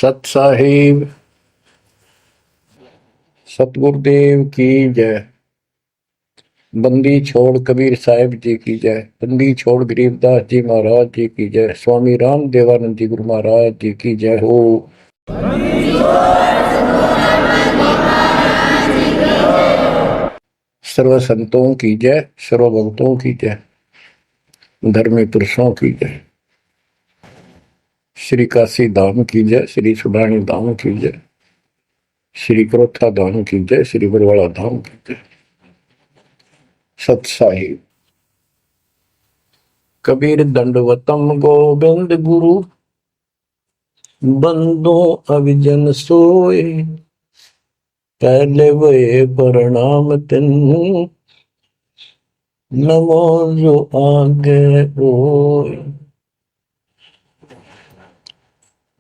सत साहिब सतगुरुदेव की जय। बंदी छोड़ कबीर साहिब जी की जय। बंदी छोड़ गरीबदास जी महाराज जी की जय। स्वामी राम देवानंद जी गुरु महाराज जी की जय हो। सर्व संतों की जय, सर्व भक्तों की जय, धर्मी पुरुषों की जय। श्री काशी धाम की जय, श्री सुडानी धाम की जय, श्री क्रोथा धाम की जय, श्री बरवाड़ा धाम की जय। सत साहिब कबीर दंडवतम गोविंद गुरु, बंदो अविजन सोए, पहले वे प्रणाम तिन, नमो जो आगे होए।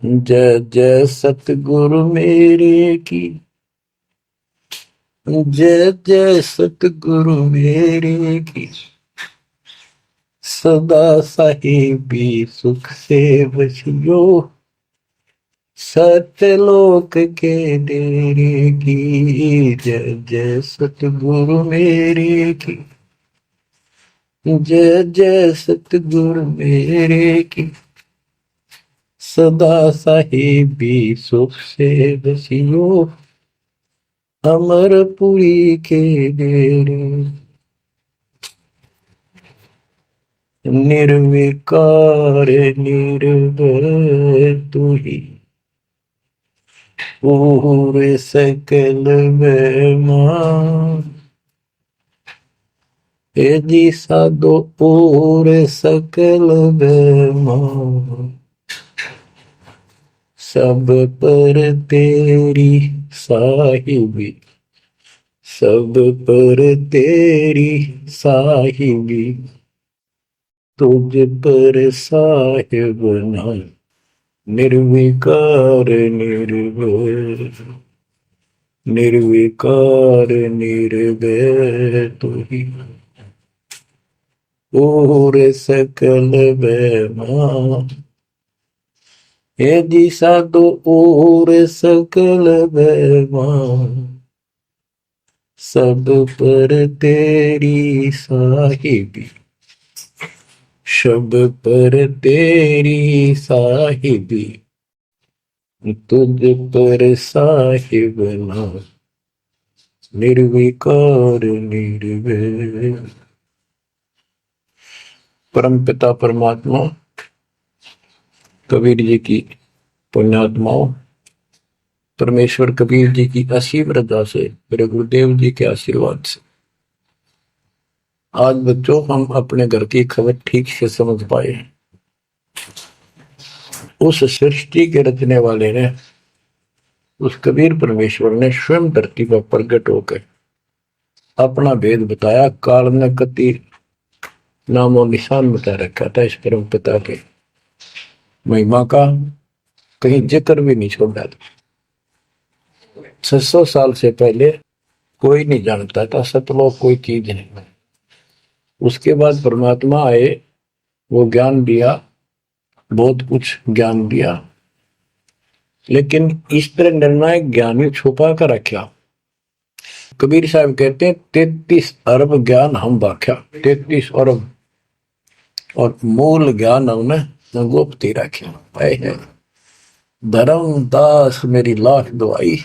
जय जय सतगुरु मेरे की, जय जय सतगुरु मेरे की, सदा साहिबी सुख से बसियो, सत्यलोक के डेरे की। जय जय सतगुरु मेरे की, जय जय सतगुरु मेरे की, सदा साहिबी सुख से बसियो, अमरपुरी के डेरे। निर्विकार निर्भय तू ही, पूरे सकल बेमान, हे जी साधो पूरे सकल बेमान। सब पर तेरी साहिबी, सब पर तेरी साहिबी, तुझ पर साहिब नहीं। निर्विकार निर्भय, निर्विकार निर्भय तू ही, पूरे सकल बेमान। हे जी साधो पूरे सकल बेमान, सब पर तेरी साहिबी, सब पर तेरी साहिबी, तुझ पर साहिब ना। निर्विकार निर्भय। परम पिता परमात्मा कबीर जी की पुण्यात्माओं, परमेश्वर कबीर जी की असीम रजा से, मेरे गुरुदेव जी के आशीर्वाद से आज बच्चों हम अपने घर की खबर ठीक से समझ पाए। उस सृष्टि के रचने वाले ने, उस कबीर परमेश्वर ने स्वयं धरती पर प्रकट होकर अपना भेद बताया। काल ने कति नामों निशान बता रखा था इस परम पिता के महिमा का, कहीं जिक्र भी नहीं छोड़ा था। 600 साल से पहले कोई नहीं जानता था सतलोक कोई चीज नहीं। उसके बाद परमात्मा आए, वो ज्ञान दिया, बहुत कुछ ज्ञान दिया, लेकिन इस तरह निर्णायक ज्ञान में छुपा कर रखा। कबीर साहब कहते हैं 33 अरब ज्ञान हम बाख्या, 33 अरब, और मूल ज्ञान हमने गुप्त ही रखा। धर्मदास मेरी लाख दुआई,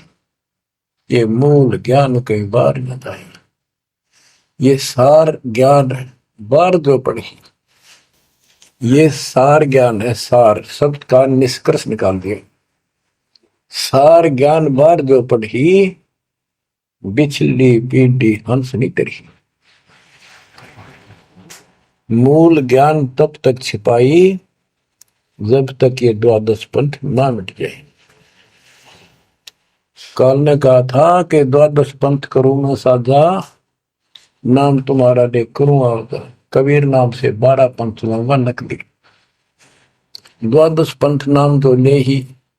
ये मूल ज्ञान कई बार न आई। ये सार ज्ञान बार जो पढ़ी, ये सार ज्ञान है। सार शब्द का निष्कर्ष निकाल दिया। सार ज्ञान बार जो पढ़ी, बिछली पीढ़ी हंस नहीं तरी। मूल ज्ञान तब तक छिपाई जब तक ये द्वादश पंथ ना मिट जाए। काल ने कहा था कि द्वादश पंथ करूंगा साझा, नाम तुम्हारा दे करूंगा। कबीर नाम से 12 पंथ लूंगा नकली। द्वादश पंथ नाम तो ले ही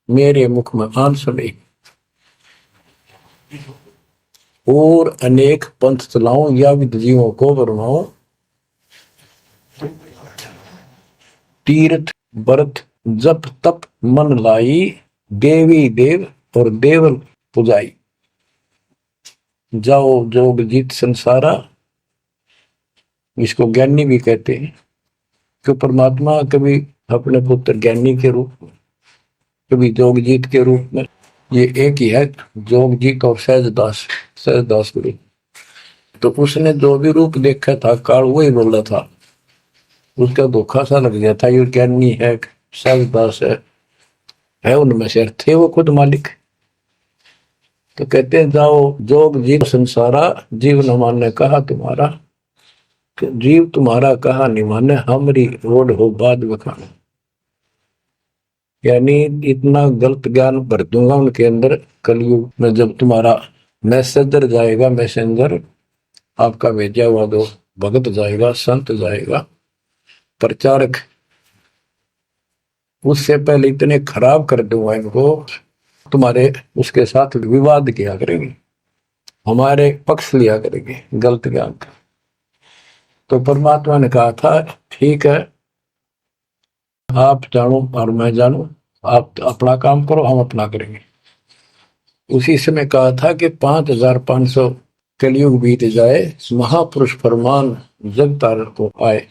मेरे मुख में आन सुने, और अनेक पंथ चलाऊं या विद्याओं को बनवाऊं। तीर्थ व्रत जप तप मन लाई, देवी देव और देव पुजाई, जाओ जोग जीत संसारा, इसको ज्ञानी भी कहते हैं। कि परमात्मा कभी अपने पुत्र ज्ञानी के रूप में, कभी जोगजीत के रूप में, ये एक ही है जोगजीत और सहजदास, सहजदास गुरु। तो उसने जो भी रूप देखा था काल वही बोला था, उसका धोखा सा लग गया था ये ज्ञानी है सहजदास है उनमें से थे वो खुद मालिक। तो कहते हैं जाओ जोग जीव संसारा, जीव न माने कहा तुम्हारा, जीव तुम्हारा कहा नहीं माने हमारी रोड हो बाद बखाना। यानी इतना गलत ज्ञान भर दूंगा उनके अंदर कलयुग में, जब तुम्हारा मैसेंजर जाएगा, मैसेंजर आपका भेजा हुआ दो भगत जाएगा, संत जाएगा, प्रचारक, उससे पहले इतने खराब कर दूंगा इनको, तुम्हारे उसके साथ विवाद किया करेंगे, हमारे पक्ष लिया करेंगे गलत ज्ञान का। तो परमात्मा ने कहा था ठीक है आप जानो और मैं जानू, आप अपना काम करो हम अपना करेंगे। उसी समय कहा था कि 5500 कलयुग बीत जाए, महापुरुष फरमान जग तारण को आए,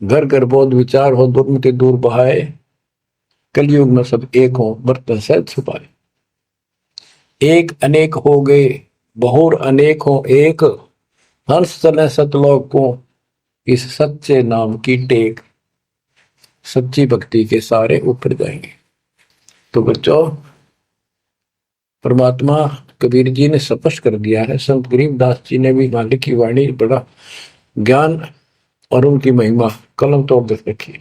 घर घर बोध विचार हो दुर्मति दूर बहाए, कलयुग में सब एक हो बर्तन से छुपाए। एक अनेक हो गए बहुर अनेक हो एक, हंस चले सतलोक को इस सच्चे नाम की टेक, सच्ची भक्ति के सारे ऊपर जाएंगे। तो बच्चों परमात्मा कबीर जी ने स्पष्ट कर दिया है, संत गरीबदास जी ने भी मालिक की वाणी बड़ा ज्ञान और उनकी महिमा कलम तोड़ देख रखी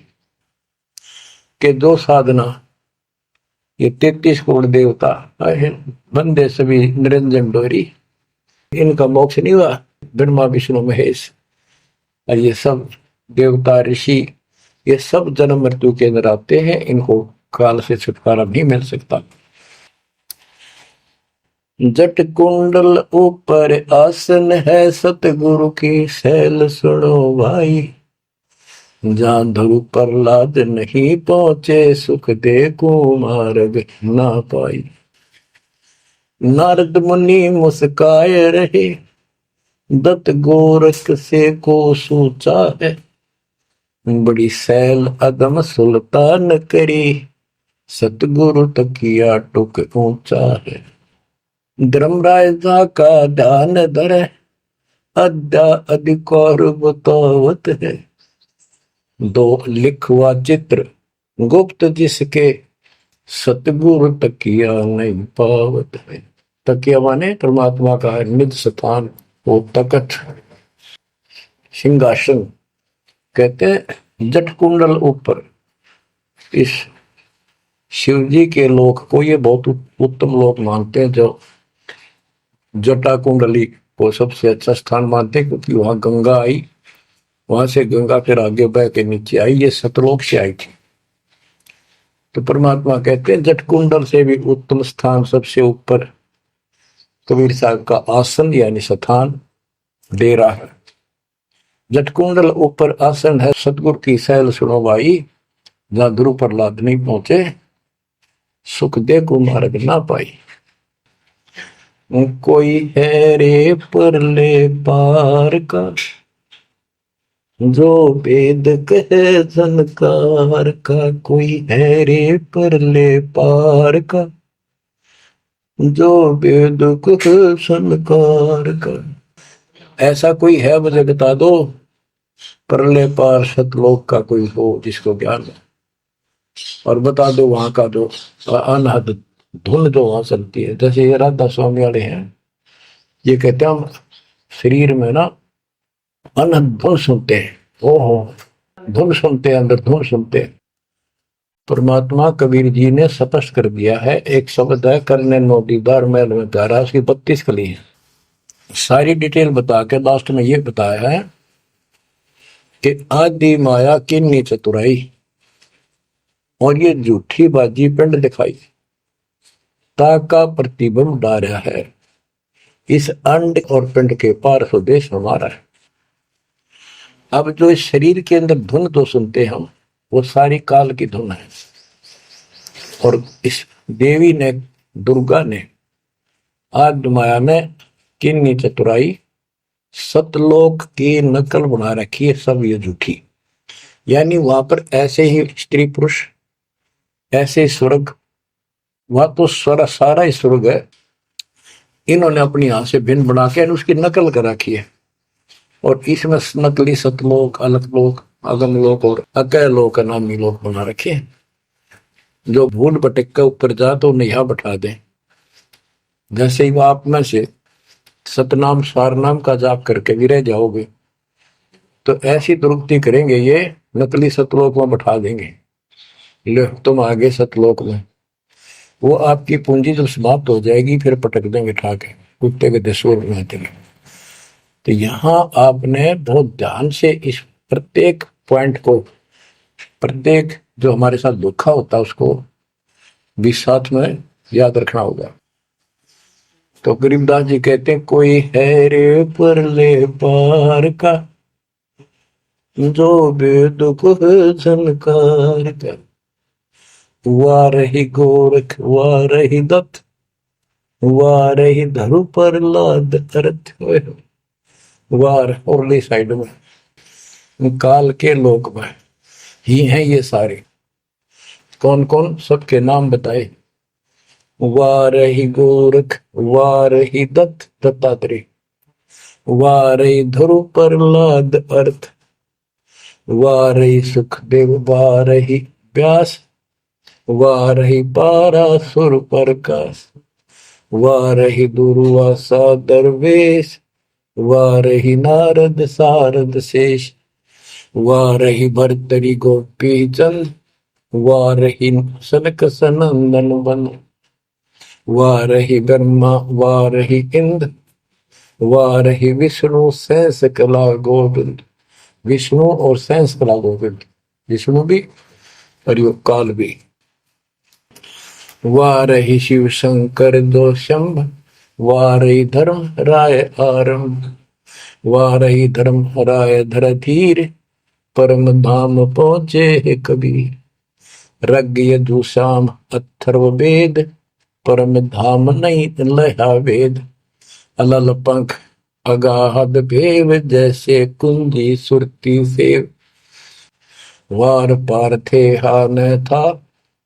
कि दो साधना, ये 33 करोड़ देवता बंदे सभी निरंजन डोरी, इनका मोक्ष नहीं हुआ, ब्रह्मा विष्णु महेश और ये सब देवता ऋषि ये सब जन्म मृत्यु के अंदर आते हैं, इनको काल से छुटकारा नहीं मिल सकता। जट कुंडल ऊपर आसन है सतगुरु की सैल सुनो भाई, जहां ध्रुव प्रहलाद नहीं पहुंचे सुख दे कुमार्ग ना पाई। नारद मुनि मुस्काए रहे दत्त गोरख से को सोचा है, बड़ी सैल अदम सुल्तान करी सतगुरु तकिया टुक ऊंचा है। धर्मराजा का ध्यान धर अद्या अधिकार बतावत है, दो लिखवा चित्र गुप्त जिसके सतगुरु तकिया नहीं पावत है। तकिया माने परमात्मा का निज स्थान, वो तकत सिंहासन। कहते हैं जट कुंडल ऊपर, इस शिव जी के लोक को ये बहुत उत्तम लोक मानते हैं, जो जटा कुंडली को सबसे अच्छा स्थान मानते हैं, क्योंकि वहां गंगा आई, वहां से गंगा फिर आगे बह के नीचे आई, ये सतलोक से आई थी। तो परमात्मा कहते हैं जट कुंडल से भी उत्तम स्थान सबसे ऊपर कबीर साहब का आसन यानी स्थान डेरा है। जटकुंडल ऊपर आसन है सतगुरु की सैल सुनो भाई, जहां ध्रुव प्रहलाद नहीं पहुंचे सुख दे कुमार्ग ना पाई। कोई है रे परले पार का, जो वेद कहे झनकार का, कोई है रे परले पार का, जो वेद कहे झनकार का। ऐसा कोई है मुझे बता दो, परले पार सतलोक का कोई हो जिसको ज्ञान है, और बता दो वहां का जो अनहद धुन जो वहां चलती है। जैसे ये राधा स्वामी वाले हैं, ये कहते हैं हम शरीर में ना अनहद धुन सुनते हैं, ओहो धुन सुनते हैं, अंदर धुन सुनते हैं। परमात्मा कबीर जी ने स्पष्ट कर दिया है, एक शब्द है करने नो दीदार महल में प्यारा, उसकी 32 कली है। सारी डिटेल बता के लास्ट में ये बताया है कि आदि माया किन्नी चतुराई, और ये झूठी बाजी पिंड दिखाई, ताका प्रतिबिंब डारा है, इस अंड और पिंड के पार स्वदेश हमारा है। अब जो इस शरीर के अंदर धुन तो सुनते हम, वो सारी काल की धुन है, और इस देवी ने, दुर्गा ने आग माया में किन्नी चतुराई सतलोक की नकल बना रखी है, सब ये झूठी। यानी वहां पर ऐसे ही स्त्री पुरुष, ऐसे स्वर्ग, वहां तो सारा ही स्वर्ग है, इन्होंने अपनी यहां से भिन्न बना के उसकी नकल कर रखी है। और इसमें नकली सतलोक, अलकलोक, अगमलोक और अकैलोक का नामी लोक बना रखे हैं। जो भूल भटक के ऊपर जा तो उन्हें यहां बैठा दे। जैसे ही वो आप में से सतनाम सार नाम का जाप करके भी रह जाओगे तो ऐसी दुरुक्ति करेंगे, ये नकली सतलोक में बैठा देंगे, लो तुम आगे सतलोक में। वो आपकी पूंजी जब समाप्त हो जाएगी फिर पटक देंगे ठाके, कुत्ते के दसूर में देंगे। तो यहाँ आपने बहुत ध्यान से इस प्रत्येक पॉइंट को, प्रत्येक जो हमारे साथ धोखा होता है उसको भी साथ में याद रखना होगा। तो गरीबदास जी कहते हैं, कोई है रे परले पार का जो बेदुख झनकार का, वाह रही गोरख वाह रही दत्त, वाह रही धरु पर लाद अर्थ, वार औरली साइड में काल के लोक में ही हैं ये सारे। कौन कौन, सबके नाम बताए। वाह रही गोरख वाह रही दत्त दत्तात्रेय, वाह रही धरु पर लाद अर्थ, वाह रही सुखदेव वाह रही व्यास, वाह रही पारासुर प्रकाश, वाह रही दुर्वासा दरवेश, वाह रही नारद सारद शेष, वाह रही भरतरी गोपी चंद, वाह रही सनक सनंदन बन, वाह रही ब्रह्मा वाह रही इंद्र, वाह रही विष्णु सहस कला गोविंद। विष्णु और सहस कला गोविंद, विष्णु भी और यो काल भी। वाह रही शिव शंकर दो शंभ, वाह रही धर्म राय आरंभ, वाह रही धर्म राय धर धीर, परम धाम पहुंचे कबीर। रग यजुषाम अथर्व वेद, परम धाम नहीं लहा वेद। अलल पंख अगाध भेव, जैसे कुंजी सुरती सेव। वार पार थे हा न था,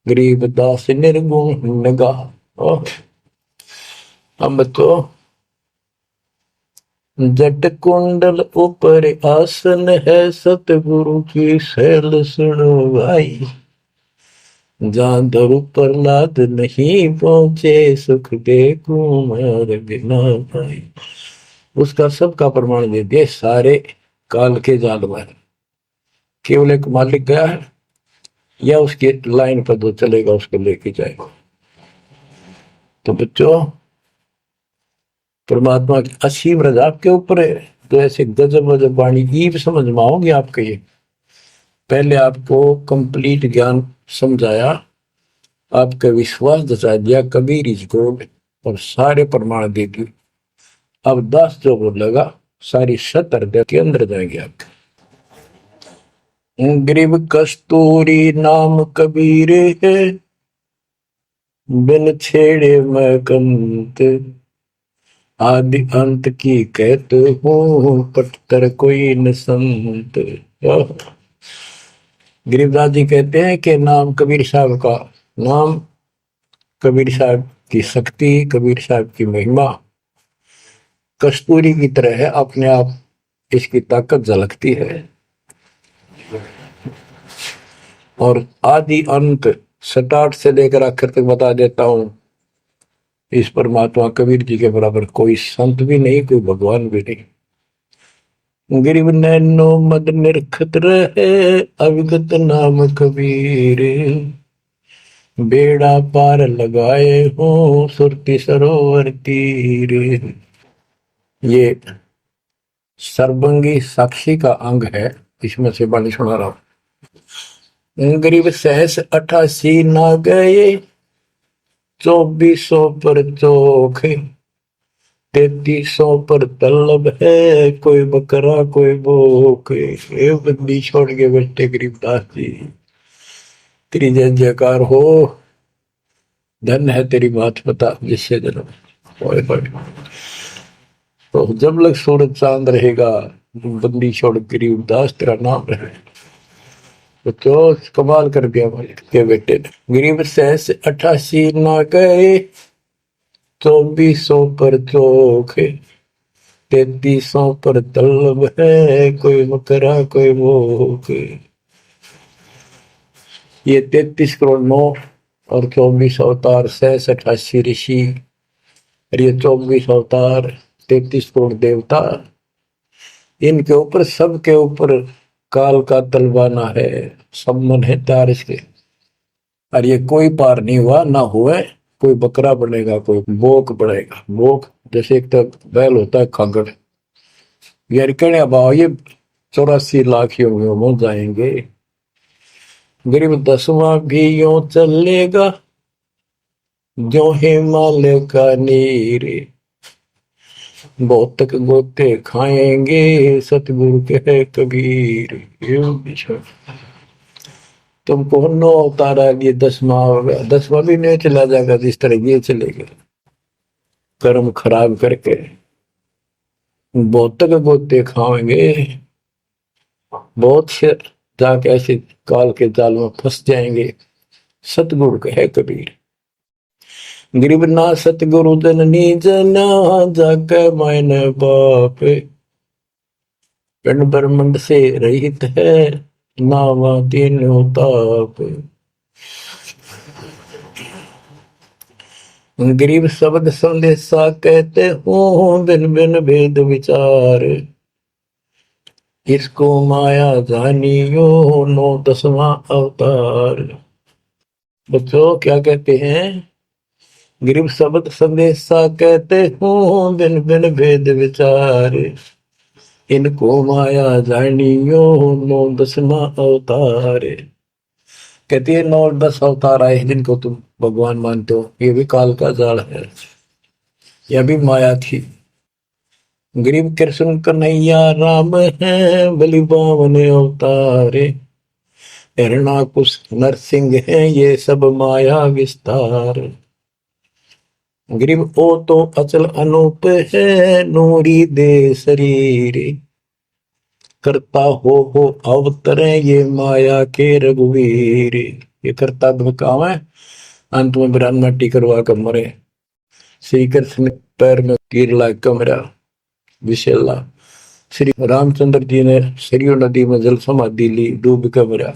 गरीबदास निर्गुण नगा। हम तो जट कुंडल ऊपर आसन है, सतगुरु की शैल सुनो भाई। जहां धरु प्रहलाद नहीं पहुंचे, सुख दे कुमार बिना भाई। उसका सबका प्रमाण दे दिया सारे काल के जाल में। केवल एक मालिक गया है या उसके लाइन पर दो चलेगा उसको लेके जाएगा। तो बच्चों, परमात्मा की असीम रजा आपके ऊपर है। तो ऐसे गजब गजब वाणी ईब समझ में आओगे आपके। ये पहले आपको कंप्लीट ज्ञान समझाया, आपका विश्वास जचा दिया, कबीर इज गॉड और सारे प्रमाण दे दिए। अब 10 जो बोलेगा सारी 7 हृदय के अंदर जाएंगे आपके। गरीब कस्तूरी नाम कबीर है, बिन छेड़े मैं कंत। आदि अंत की कहते हूँ, पटतर कोई न संत। गरीबदास जी कहते हैं कि नाम कबीर साहब का नाम, कबीर साहब की शक्ति, कबीर साहब की महिमा कस्तूरी की तरह है, अपने आप इसकी ताकत झलकती है। और आदि अंत स्टार्ट से लेकर आखिर तक बता देता हूं। इस परमात्मा कबीर जी के बराबर कोई संत भी नहीं, कोई भगवान भी नहीं। गरीब नैनो मद निरखत रहे, अविगत नाम कबीर। बेड़ा पार लगाए हो सुरती सरोवर तीर। ये सर्वंगी साक्षी का अंग है, इसमें से बाणी सुना रहा हूं। गरीब सहस 88 ना गए, 2400 पर चोख। 3300 पर तलब है, कोई बकरा कोई बोक। ये बंदी छोड़ के बैठे गरीबदास जी, तेरी जय जयकार हो। धन है तेरी बात बता जिससे जन्म। ओए होए। तो जब लग सूरज चांद रहेगा, बंदी छोड़ गरीब दास तेरा नाम रहे। तो क्यों कमाल कर दिया भाई के बेटे ने। गरीब सहस 88 ना गए, 2400 पर चोखे, 3300 पर तलब है, कोई मकरा कोई भूख। ये 33 करोड़ 9 और 24 अवतार, 88 ऋषि, और ये 24 अवतार, 33 करोड़ देवता, इनके ऊपर सबके ऊपर काल का तलवाना है, सम्मन है तार इसके। और ये कोई पार नहीं हुआ ना हुआ। कोई बकरा बनेगा, कोई बोक बनेगा। बोक जैसे एक तो बैल होता है खागड़, यार कहने अब ये 84 लाख होंगे हो जाएंगे। गरीब 10वां भी यूं चलेगा, जो हिमालय का नीर, बहुत तक गोते खाएंगे, सतगुरु के कबीर। तुमको 9 अवतारा ये 10वां होगा, 10वां भी नहीं चला जाएगा जिस तरह ये चलेगा। कर्म खराब करके बहुत तक गोते खाएंगे, बहुत से जाके ऐसे काल के जाल में फंस जाएंगे। सतगुरु कहे कबीर, गरीब ना सतगुरु जननी जना, जाके मायने बाप, पिंड ब्रह्मंड से रहित है, नावा तीनों ताप। गरीब शब्द संदेशा कहते हो, बिन बिन भेद विचार, इसको माया जानियो, 9 10वां अवतार। बच्चों क्या कहते हैं? गरीब शब्द संदेशा कहते हो, बिन बिन भेद विचार, इनको माया जानियो, 9 10वां अवतार। कहती है 9 10 अवतार आए जिनको तुम भगवान मानते हो, ये भी काल का जाल है, यह भी माया थी। गरीब कृष्ण कन्हैया राम है, बलि बावन अवतारे, हिरणाकुश नरसिंह है, ये सब माया विस्तार। गरीब ओ तो अचल अनूप है, नूरी दे शरीर, करता हो अवतरे, ये माया के रघुवीर। ये करता काम है, अंत में बिरान मट्टी करवा कर मरे। श्री कृष्ण पैर में कीर लाग कर मरा विशेला। श्री रामचंद्र जी ने सरयू नदी में जल समाधि ली, डूब कर मरा।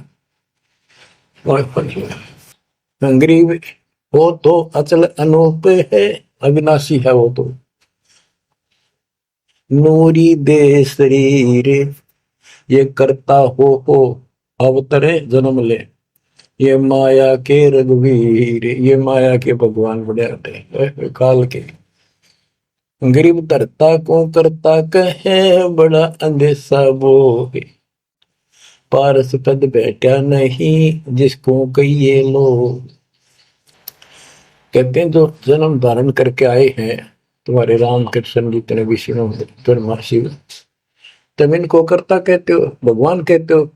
गरीब वो तो अचल अनूप है, अविनाशी है वो तो, नूरी दे शरीर, ये करता हो अवतरे जन्म ले, ये माया के रघुवीर। ये माया के भगवान बने होते काल के। गरीब धरता को करता कहे, बड़ा अंदेशा बोहे, पारस पद बैठा नहीं, जिसको कहिए लोग। कहते हैं जो जन्म धारण करके आए हैं तुम्हारे राम कृष्ण जितने भी शिव, तुम इनको करता कहते हो, भगवान कहते हो,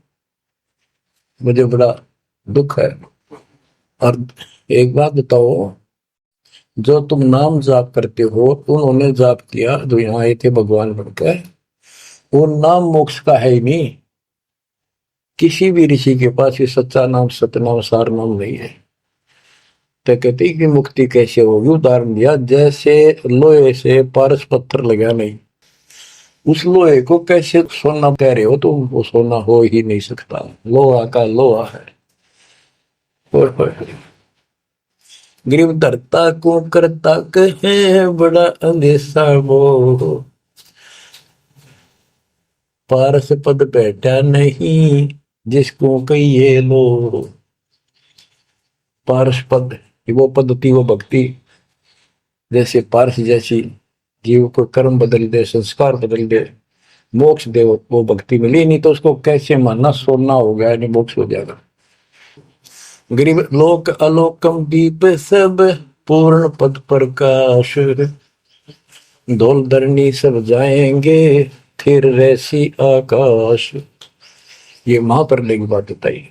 मुझे बड़ा दुख है। और एक बात बताओ, जो तुम नाम जाप करते हो, उन्होंने जाप किया जो यहाँ आए थे भगवान बनकर, वो नाम मोक्ष का है ही नहीं। किसी भी ऋषि के पास ये सच्चा नाम सतनाम सार नाम नहीं है। तो कहते कि मुक्ति कैसे होगी? उदाहरण दिया, जैसे लोहे से पारस पत्थर लगा नहीं, उस लोहे को कैसे सोना कह रहे हो? तो वो सोना हो ही नहीं सकता, लोहा का लोहा है। गरीब धरता को करता कहे, बड़ा अंदेशा वो, पारस पद बैठा नहीं, जिसको कहिए लो। पारस पद वो पद्धति, वो भक्ति, जैसे पारस जैसी जीव को कर्म बदल दे, संस्कार बदल दे, मोक्ष दे, वो भक्ति मिली नहीं तो उसको कैसे मानना सोना हो गया, नहीं मोक्ष हो जाएगा। गरीब लोक अलोकम दीप सब, पूर्ण पद प्रकाश, धोल धरनी सब जाएंगे, फिर रहसी आकाश। ये महाप्रलय की बात बताई।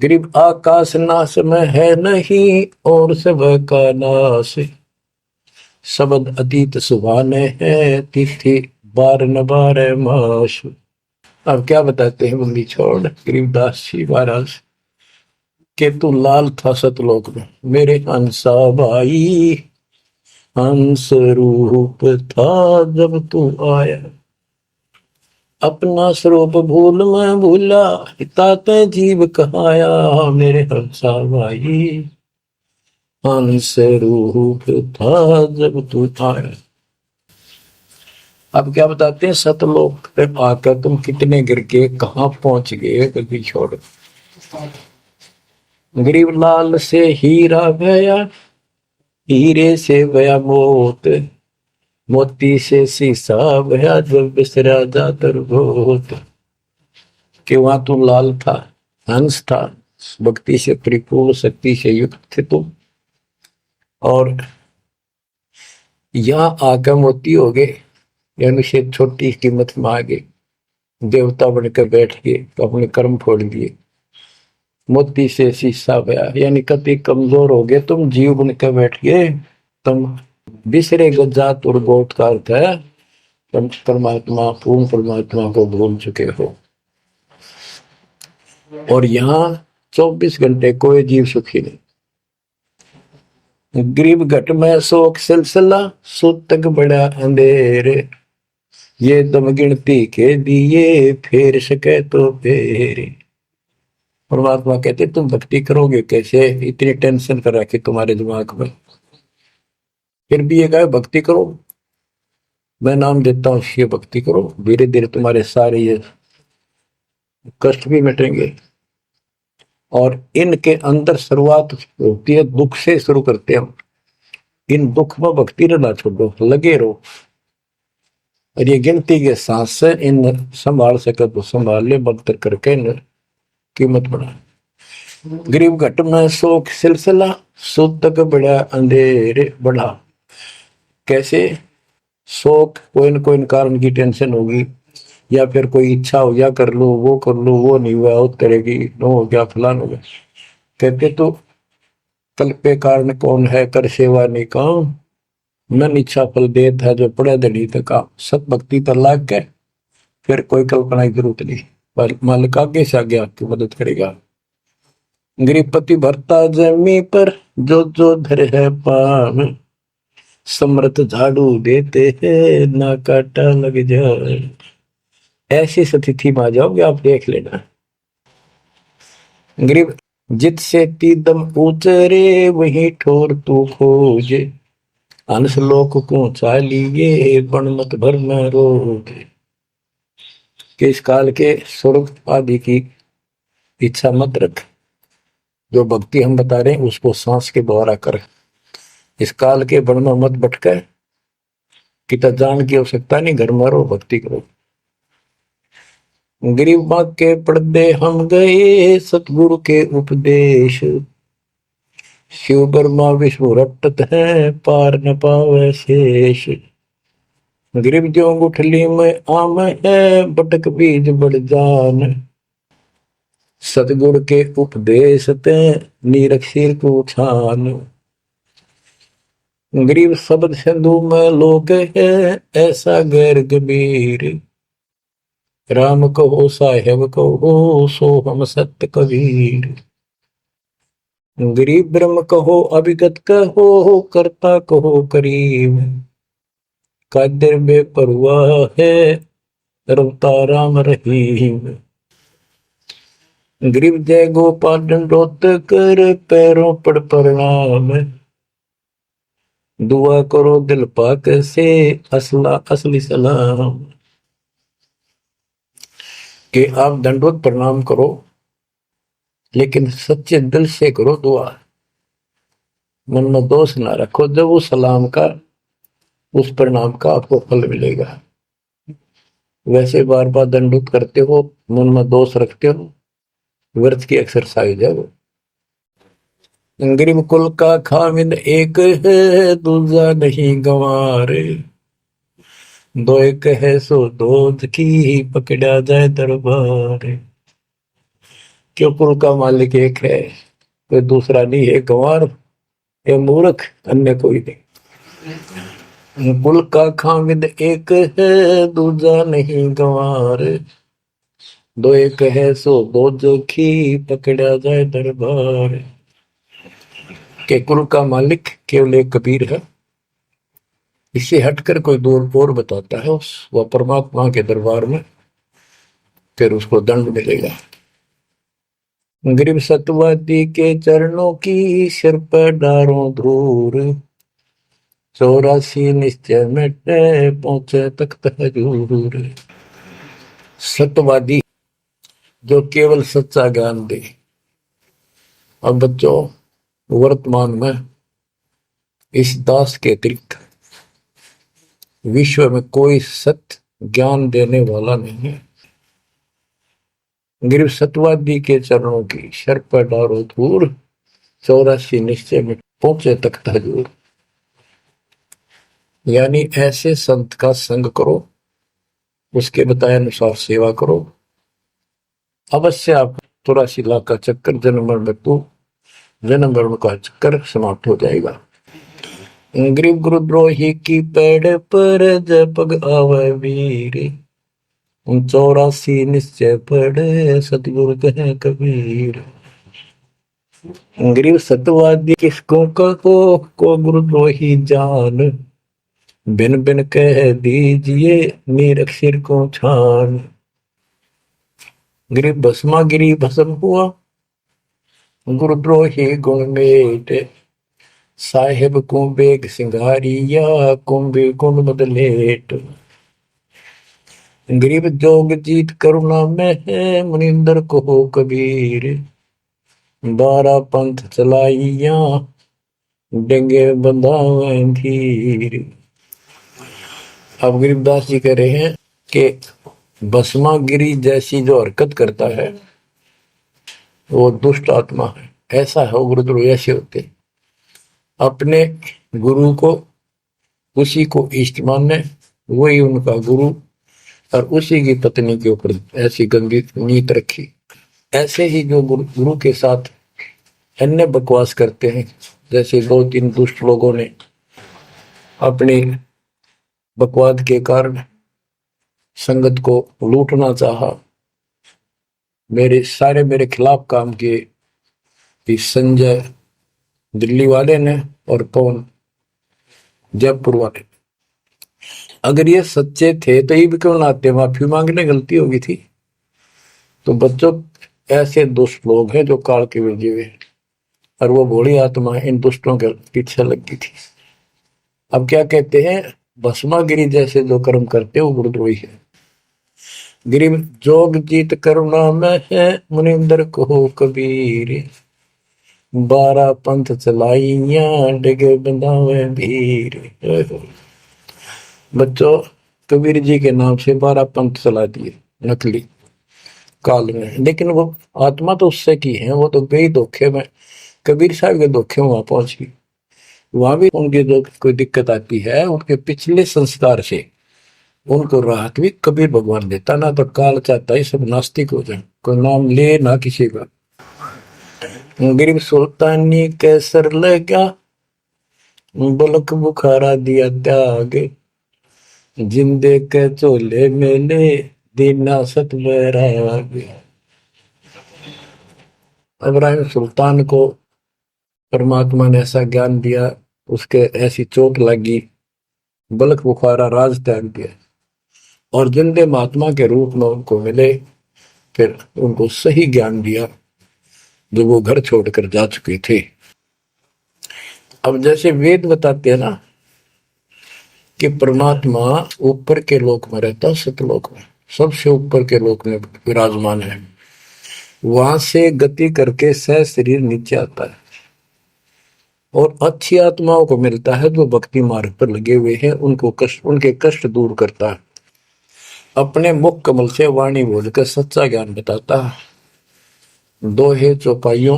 गरीब आकाश नाश में है नहीं और सब का नाश, शब्द अतीत सुभाने है तिथि बार न बार माश। अब क्या बताते हैं बंदी छोड़ गरीबदास जी महाराज के तू लाल था सतलोक में मेरे हंसा भाई, हंस रूप था जब तू आया, अपना स्वरूप भूल मैं भूला, ताते जीव कहाया मेरे हंसा भाई, हंस रूप था जब तू आया। अब क्या बताते हैं सतलोक पे आकर तुम कितने गिर के कहाँ पहुंच गए कभी छोड़। गरीब लाल से हीरा गया, हीरे से गया मोत, मोती से शीशा गया जब बिसरा जातर भूत। कि वहां तू लाल था, हंस था, भक्ति से परिपूर्ण शक्ति से युक्त थे तुम, और यहाँ आकर मोती हो गए, यानी से छोटी कीमत में आ गए, देवता बनकर बैठ गए तो अपने कर्म फोड़ दिए। मोती से शीशा गया यानी कति कमजोर हो गए तुम, जीव बनकर बैठ गए तुम, बिसरे गजात और गोत का अर्थ है परमात्मा, पूर्ण परमात्मा को भूल चुके हो। और यहाँ 24 घंटे कोई जीव सुखी नहीं। गरीब घट में शोक सिलसिला, सुत तक बड़ा अंधेरे, ये दम गिनती के दिए फेर सके तो फेरे। परमात्मा कहते तुम भक्ति करोगे कैसे, इतनी टेंशन कर रखी तुम्हारे दिमाग में, फिर भी ये कहे भक्ति करो, मैं नाम देता हूं ये भक्ति करो, धीरे धीरे तुम्हारे सारे ये कष्ट भी मिटेंगे। और इनके अंदर शुरुआत होती है दुख से, शुरू करते हैं हम, इन दुख में भक्ति रहना छोड़ो, लगे रहो, और ये गिनती के साथ से इन संभाल सके तो संभाल ले, बदतर करके इन कीमत बढ़ा। गरीब घट में शोक सिलसिला, सुत तक बड़ा अंधेरे बढ़ा। कैसे, शोक कोई न कोई कारण की टेंशन होगी, या फिर कोई इच्छा हो गया कर लो वो नहीं हुआ, उस तरह की नो हो गया फलान हो गया। कहते तो कल पे कारण कौन है कर सेवा नहीं काम, मन इच्छा फल देत है जो पड़े धनी तक, सत भक्ति पर लाग के फिर कोई कल्पना की जरूरत नहीं, मालिक आगे से आगे आपकी मदद करेगा। गरीबपति भरता जमी पर जो धर है पाम, समर्थ झाड़ू देते हैं ना काटा लग जाए। ऐसी स्थिति में आ जाओगे आप, देख लेना। गरीब जित से तीदम उचरे वही ठोर तू खोजे, हंस लोक को चालिए बन मत भर में रोगे। कि इस काल के स्वर्ग आदि की इच्छा मत रख, जो भक्ति हम बता रहे हैं उसको सांस के द्वारा कर, इस काल के बन में मत भटके, कितना जान की आवश्यकता नहीं, घर में रहो भक्ति करो। गरीब बाग के पर्दे हम गए सतगुरु के उपदेश, शिव ब्रह्मा विष्णु रटत है पार न पावे शेष। गरीब जो गुठली में आम है बटक बीज बढ़ जान, सतगुरु के उपदेश ते नीरख सिर को छान। गरीब शब्द सिंधु में लोग है ऐसा गैर गंभीर, राम कहो साहेब कहो सो हम सत्य कबीर। गरीब ब्रह्म कहो अभिगत कहो करता कहो करीब, कादिर बेपरवाह है रवता राम रहीम। गरीब जय गोपाल दंडोत कर पैरों पड़ प्रणाम, दुआ करो दिल पाक से असली सलाम। कि आप दंडोत प्रणाम करो लेकिन सच्चे दिल से करो दुआ, मन में दोष ना रखो, जब उस सलाम का उस प्रणाम का आपको फल मिलेगा। वैसे बार बार दंडोत करते हो, मन में दोष रखते हो, व्यर्थ की एक्सरसाइज है वो। गरीब कुल का खामिद एक है दूजा नहीं गंवारे, दो एक है सो दूध की पकड़ा जाए दरबार। क्यों कुल का मालिक एक है, कोई दूसरा नहीं है। गंवार ये मूर्ख, अन्य कोई नहीं। कुल का खामिद एक है, दूजा नहीं गंवार। दो एक है सो दो जोखी, पकड़ा जाए दरबार। के कुल का मालिक केवल एक कबीर है। इससे हटकर कोई दूर और बताता है उस वह परमात्मा के दरबार में, फिर उसको दंड मिलेगा। गरीब सतवादी के चरणों की सिर पर डारों धूर, 84 निश्चय मिटे पहुंचे तख्त हजूर। सत्यवादी जो केवल सच्चा ज्ञान दे। अब बच्चों, वर्तमान में इस दास के अतिरिक्त विश्व में कोई सत्य ज्ञान देने वाला नहीं है। गिरव सतवादी के चरणों की शर पर डारो धूर, 84 निश्चय में पहुंचे तख्त हजूर। यानी ऐसे संत का संग करो, उसके बताए अनुसार सेवा करो, अवश्य आप 84 लाख का चक्कर जन्म मरण का चक्कर समाप्त हो जाएगा। गरीब गुरुद्रोही की पेड़ पर जब पग आवे वीर, 84 निश्चय पढ़े सतगुरु कहे कबीर। गरीब सतवादी किसको को गुरुद्रोही जान, बिन बिन कह दीजिए नीरख सिर को छान। गरीब भस्मा गिरी भस्म हुआ, गुरुद्रोही गुण मेट, साहेब को बेग सिंगारिया, कुंभे कुंड बदलेट। गरीब जोग जीत करुणा में है, मुनिंदर को हो कबीर, 12 पंथ चलाइया, डेंगे बंधावे धीर। अब गरीबदास जी कह रहे हैं कि भस्मागिरी जैसी जो हरकत करता है वो दुष्ट आत्मा है। ऐसा है वो गुरुद्रोही ऐसे होते, अपने गुरु को उसी को इष्ट माने, वही उनका गुरु, और उसी की पत्नी के ऊपर ऐसी गंदी नीत रखी। ऐसे ही जो गुरु के साथ अन्य बकवास करते हैं, जैसे 2-3 दुष्ट लोगों ने अपनी बकवाद के कारण संगत को लूटना चाहा, मेरे खिलाफ काम किए, इस संजय दिल्ली वाले ने और पवन जयपुर वाले। अगर ये सच्चे थे तो ये भी क्यों लाते, माफी मांगने गलती होगी थी। तो बच्चों, ऐसे दुष्ट लोग हैं जो काल के भेजे हुए, और वो भोली आत्मा इन दुष्टों के पीछे लगी थी। अब क्या कहते हैं, भस्मागिरी जैसे जो कर्म करते वो गुरुद्रोही है। गिरिम जोग जीत करुणा में है, मुनिंदर को हो कबीर, 12 पंथ चलाइया, डिगे बंधावे भीर। बच्चों, कबीर जी के नाम से 12 पंथ चला दिए नकली काल में, लेकिन वो आत्मा तो उससे की है, वो तो गई धोखे में, कबीर साहब के धोखे में वहां पहुंची। वहां भी उनकी जो कोई दिक्कत आती है, उनके पिछले संस्कार से उनको राहत भी कबीर भगवान देता। ना तो काल चाहता है सब नास्तिक हो जाए, कोई नाम ले ना किसी का। गरीब सुल्तानी कैसर लगा, बलक बुखारा दिया त्याग, जिंदे के चोले मेले दीना सत बैराग। इब्राहिम सुल्तान को परमात्मा ने ऐसा ज्ञान दिया, उसके ऐसी चोट लगी, बलक बुखारा राज त्याग दिया, और जिंदे महात्मा के रूप में उनको मिले, फिर उनको सही ज्ञान दिया जो वो घर छोड़कर जा चुके थे। अब जैसे वेद बताते हैं ना कि परमात्मा ऊपर के लोक में रहता, सतलोक में, सबसे ऊपर के लोक में विराजमान है, वहां से गति करके सह शरीर नीचे आता है, और अच्छी आत्माओं को मिलता है जो भक्ति मार्ग पर लगे हुए हैं, उनके कष्ट दूर करता है, अपने मुख कमल से वाणी बोलकर सच्चा ज्ञान बताता है, दोहे चौपाइयों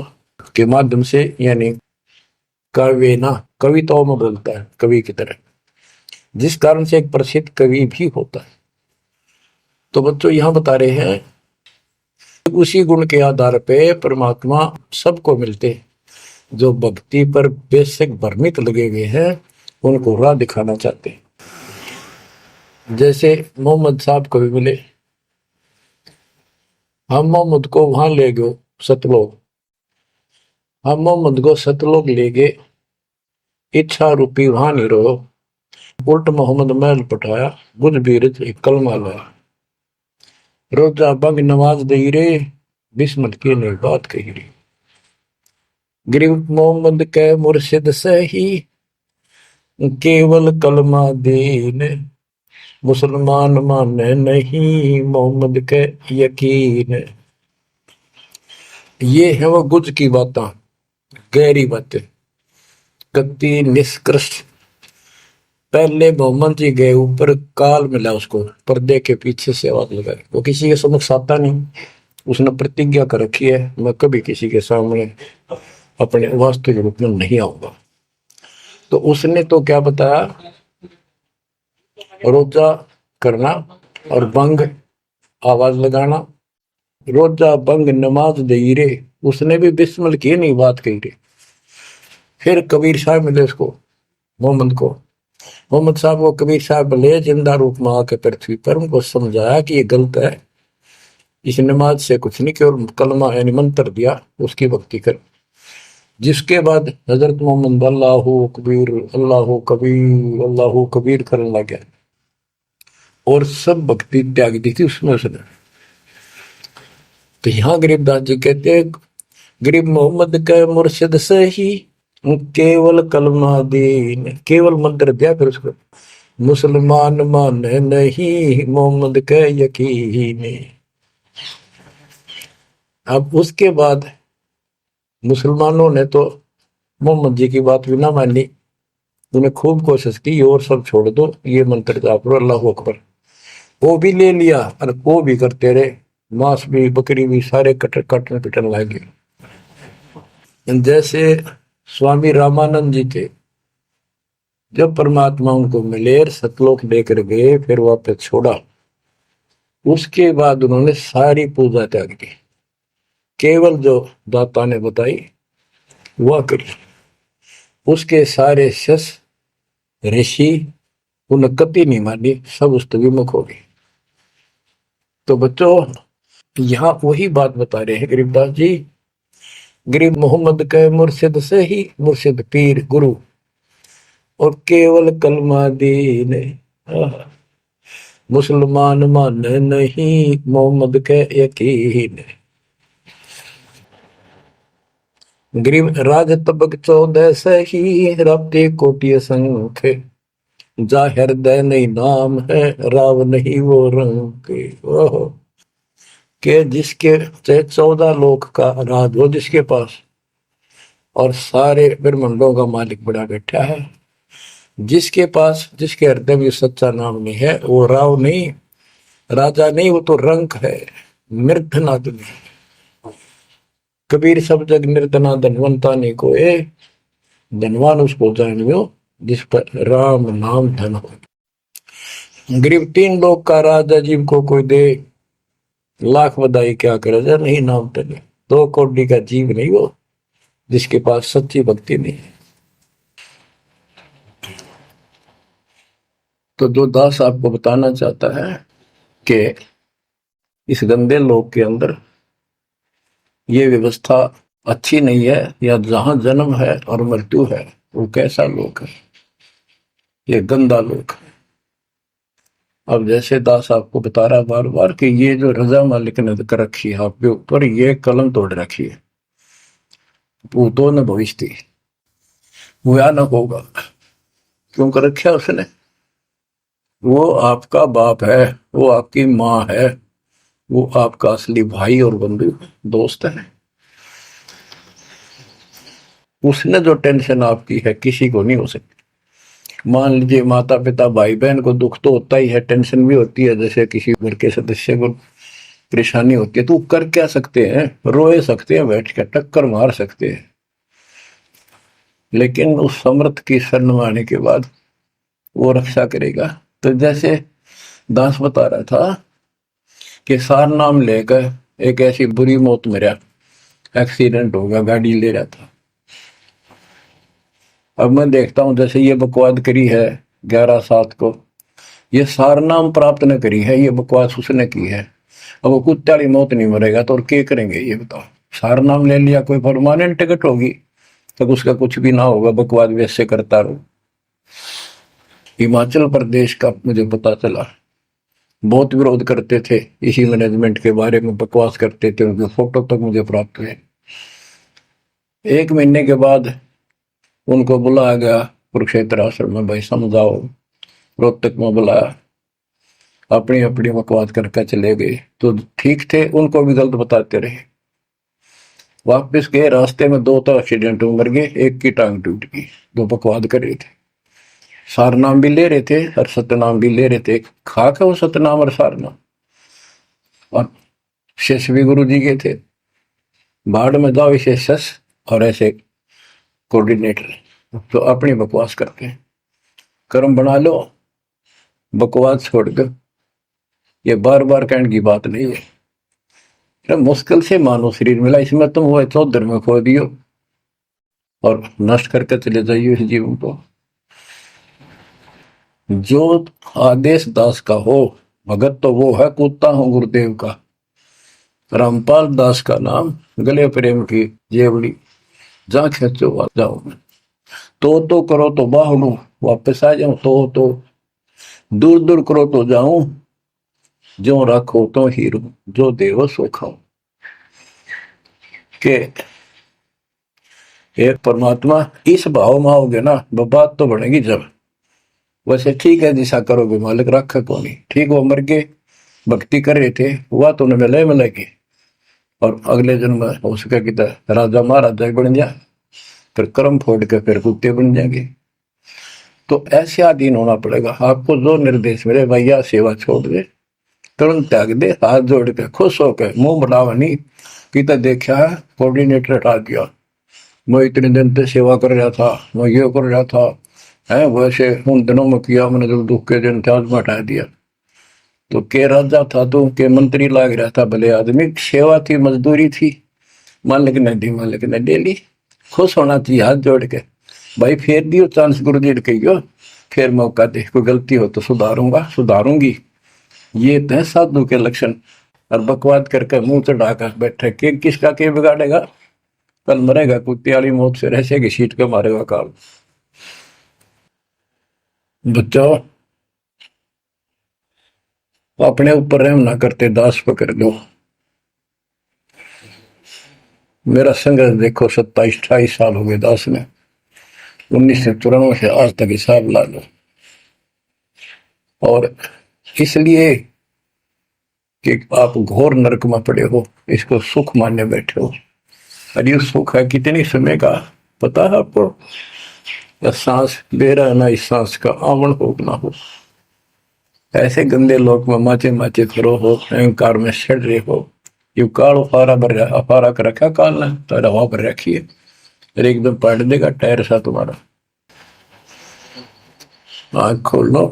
के माध्यम से, यानी कविताओं में बोलता है कवि की तरह, जिस कारण से एक प्रसिद्ध कवि भी होता है। तो बच्चों, यहां बता रहे हैं उसी गुण के आधार पे परमात्मा सबको मिलते हैं। जो भक्ति पर बेशक भ्रमित लगे हुए हैं उनको राह दिखाना चाहते हैं। जैसे मोहम्मद साहब को भी मिले, हम मोहम्मद को वहां ले गए सतलोक, हम मोहम्मद को सतलोक ले गए, इच्छा रूपी वहां नहीं रहो, उल्ट मोहम्मद महल पठाया, बुझ बीरज एक कलमा लाया, रोजा बंग नमाज दई रे, बिस्मल की ने बात कही रे। गरीब मोहम्मद के मुर्शिद सही, केवल कलमा दीन, मुसलमान माने नहीं मोहम्मद के यकीन। ये है वो गुज की बातें, गहरी बातें, कति निष्कृष्ट। पहले मोहम्मद जी गए ऊपर, काल मिला उसको, पर्दे के पीछे से आवाज लगाई। वो किसी के समक्ष आता नहीं, उसने प्रतिज्ञा कर रखी है मैं कभी किसी के सामने अपने वास्तविक रूप में नहीं आऊंगा। तो उसने तो क्या बताया, रोजा करना और बंग आवाज लगाना, रोजा बंग नमाज दे रे, उसने भी बिस्मिल की नहीं बात कही रे। फिर कबीर साहब मिले उसको, मोहम्मद को, मोहम्मद साहब को कबीर साहब ले जिंदा रूप में आके पृथ्वी पर उनको समझाया कि ये गलत है, इस नमाज से कुछ नहीं, केवल कलमा यानी मंत्र दिया, उसकी भक्ति कर। जिसके बाद हजरत मोहम्मद अल्लाह कबीर अल्लाह कबीर अल्लाह कबीर करने लग गया और सब भक्ति त्याग दी थी उसमें उसने। तो यहाँ गरीबदास जी कहते हैं, गरीब मोहम्मद के मुर्शिद से ही केवल कलमा दीन, केवल मंत्र दिया, फिर उसको मुसलमान माने नहीं मोहम्मद के यकीन। अब उसके बाद मुसलमानों ने तो मोहम्मद जी की बात भी ना मानी, उन्हें खूब कोशिश की और सब छोड़ दो, ये मंत्र जाप लो अल्लाह अकबर। वो भी ले लिया और वो भी करते रहे, मांस भी बकरी भी सारे कटन पिटन लगे। जैसे स्वामी रामानंद जी थे, जब परमात्मा उनको मिले सतलोक लेकर गए, फिर वापस छोड़ा, उसके बाद उन्होंने सारी पूजा त्याग दी, केवल जो दाता ने बताई वह करी। उसके सारे शस ऋषि उन्हें कति नहीं मानी, सब उस विमुख हो गए। तो बच्चों यहाँ वही बात बता रहे हैं गरीबदास जी, गरीब मोहम्मद के मुर्शिद से ही, मुर्शिद पीर गुरु, और केवल कलमा दीन, मुसलमान माने नहीं मोहम्मद के यकीन। गरीब राज तबक 14 से ही, राब्ते कोटि संख, जा हृदय नहीं नाम है, राव नहीं वो रंग के जिसके 14 लोक का राज हो जिसके पास, और सारे ब्रह्मांडों का मालिक बड़ा बैठा है, जिसके पास, जिसके हृदय में सच्चा नाम नहीं है, वो राव नहीं, राजा नहीं, वो तो रंक है, निर्धनादन। कबीर सब जग निर्धना धनवंता नहीं कोई, धनवान उसको जानियो जिस पर राम नाम धन हो। गरीब 3 लोग का राजा, जीव को कोई दे लाख बधाई क्या करे, नहीं नाम धन। 2 करोड़ का जीव नहीं वो जिसके पास सच्ची भक्ति नहीं है। तो जो दास आपको बताना चाहता है कि इस गंदे लोक के अंदर ये व्यवस्था अच्छी नहीं है, या जहां जन्म है और मृत्यु है वो कैसा लोक है, ये गंदा लोक है। अब जैसे दास आपको बता रहा बार बार कि ये जो रजा मालिक ने कर रखी है आपके ऊपर, ये कलम तोड़ रखी है, भूतों न भविष्य भयानक होगा। क्यों कर रखा उसने, वो आपका बाप है, वो आपकी माँ है, वो आपका असली भाई और बंधु दोस्त है। उसने जो टेंशन आपकी है किसी को नहीं हो सकती। मान लीजिए माता पिता भाई बहन को दुख तो होता ही है, टेंशन भी होती है, जैसे किसी घर के सदस्य को परेशानी होती है, तो कर क्या सकते हैं, रोए सकते हैं, बैठ कर टक्कर मार सकते हैं, लेकिन उस समर्थ की शरण में आने के बाद वो रक्षा करेगा। तो जैसे दास बता रहा था कि सार नाम लेकर एक ऐसी बुरी मौत मरा, एक्सीडेंट हो गया, गाड़ी ले रहा था। अब मैं देखता हूं जैसे ये बकवाद करी है 11/7 को, ये सार नाम प्राप्त न करी है, ये बकवास उसने की है। अब वो कुत्ते वाली मौत नहीं मरेगा तो और क्या करेंगे ये बताओ। सार नाम ले लिया, कोई परमानेंट टिकट होगी तब उसका कुछ भी ना होगा, बकवाद वैसे करता रहो। हिमाचल प्रदेश का मुझे पता चला, बहुत विरोध करते थे इसी मैनेजमेंट के बारे में, बकवास करते थे, उनके फोटो तक मुझे प्राप्त हुए। 1 महीने के बाद उनको बुलाया गया कुरुक्षेत्र आश्रम में, भाई समझाओ। रोहतक में बुलाया, अपनी अपनी बकवास करके चले गए। तो ठीक थे, उनको भी गलत बताते रहे। वापस गए, रास्ते में 2 तो एक्सीडेंट में मर गए, एक की टांग टूट गई। 2 बकवाद कर रहे थे, सार नाम भी ले रहे थे और सतनाम भी ले रहे थे। खाक है वो सतनाम और सार नाम। और शेष भी गुरु जी के थे, बाढ़ में जाओ इसे शस और ऐसे कोऑर्डिनेटर, तो अपनी बकवास करके कर्म बना लो, बकवास छोड़ दो। ये बार बार कहने की बात नहीं है, मुश्किल से मानो शरीर मिला, इसमें तुम वो चौधर में खो दियो और नष्ट करके चले जाइए इस जीवन को। जो आदेश दास का हो भगत, तो वो है कूदता हूं गुरुदेव का। रामपाल दास का नाम, गले प्रेम की जेवड़ी, जा खेचो आ जाओ मैं। तो करो तो बाहू, वापस आ जाऊं तो दूर दूर करो तो जाऊं, जो रखो तो हीरो, जो देव सो खाओ। के एक परमात्मा इस भाव में आओगे ना, बात तो बढ़ेगी जब। वैसे ठीक है दिशा करोगे, मालिक रखा को नहीं, ठीक वो मर गए, भक्ति कर रहे थे, हुआ तो उन्हें मिले और अगले जन्म में हो सके कि राजा महाराजा बन जा, फिर कर्म फोड़ के फिर कुत्ते बन जाएंगे। तो ऐसे अधीन होना पड़ेगा आपको। जो निर्देश मिले भैया, सेवा छोड़ दे, तुरंत त्याग दे, हाथ जोड़ के खुश होकर, मुंह बढ़ावा नहीं कि देखा है कोऑर्डिनेटर हटा दिया, मैं इतने दिन से सेवा कर रहा था, मैं ये कर रहा था है, वैसे उन दिनों में किया मैंने, जब दुख के दिन थे आज में हटा दिया। तो के राजा था तो के मंत्री लाग रहा था, भले आदमी, सेवा थी, मजदूरी थी, मालिक ने दी, मालिक ने ले ली। खुश होना चाहिए हाथ जोड़ के, भाई फेर दियो चांस गुरु जी कहियो, फिर मौका दे, कोई गलती हो तो सुधारूंगा सुधारूंगी। ये तो है साधु के लक्षण। और बकवाद करके मुंह चढ़ाकर बैठे के किसका के बिगाड़ेगा, कल मरेगा कुत्ते वाली मौत से, रहसे की सीट के मारेगा काल। बच्चों अपने ऊपर रहम ना करते, दास पकड़ लो। मेरा संघर्ष देखो, 27-28 साल हो गए दास में, 1994 से आज तक हिसाब ला लो। और इसलिए कि आप घोर नरक में पड़े हो, इसको सुख मानने बैठे हो। और ये सुख है कितने समय का पता है आपको? या सांस बेरा ना, इस सांस का आवण हो ना हो। ऐसे गंदे लोग में माचे माचे खरो हो, अहंकार में सड़ रहे हो। यू काल अफारा कर रखा काल ने, तो हवा पर रखी है, फिर एकदम पलट देगा टायर सा तुम्हारा। आंख खोल लो,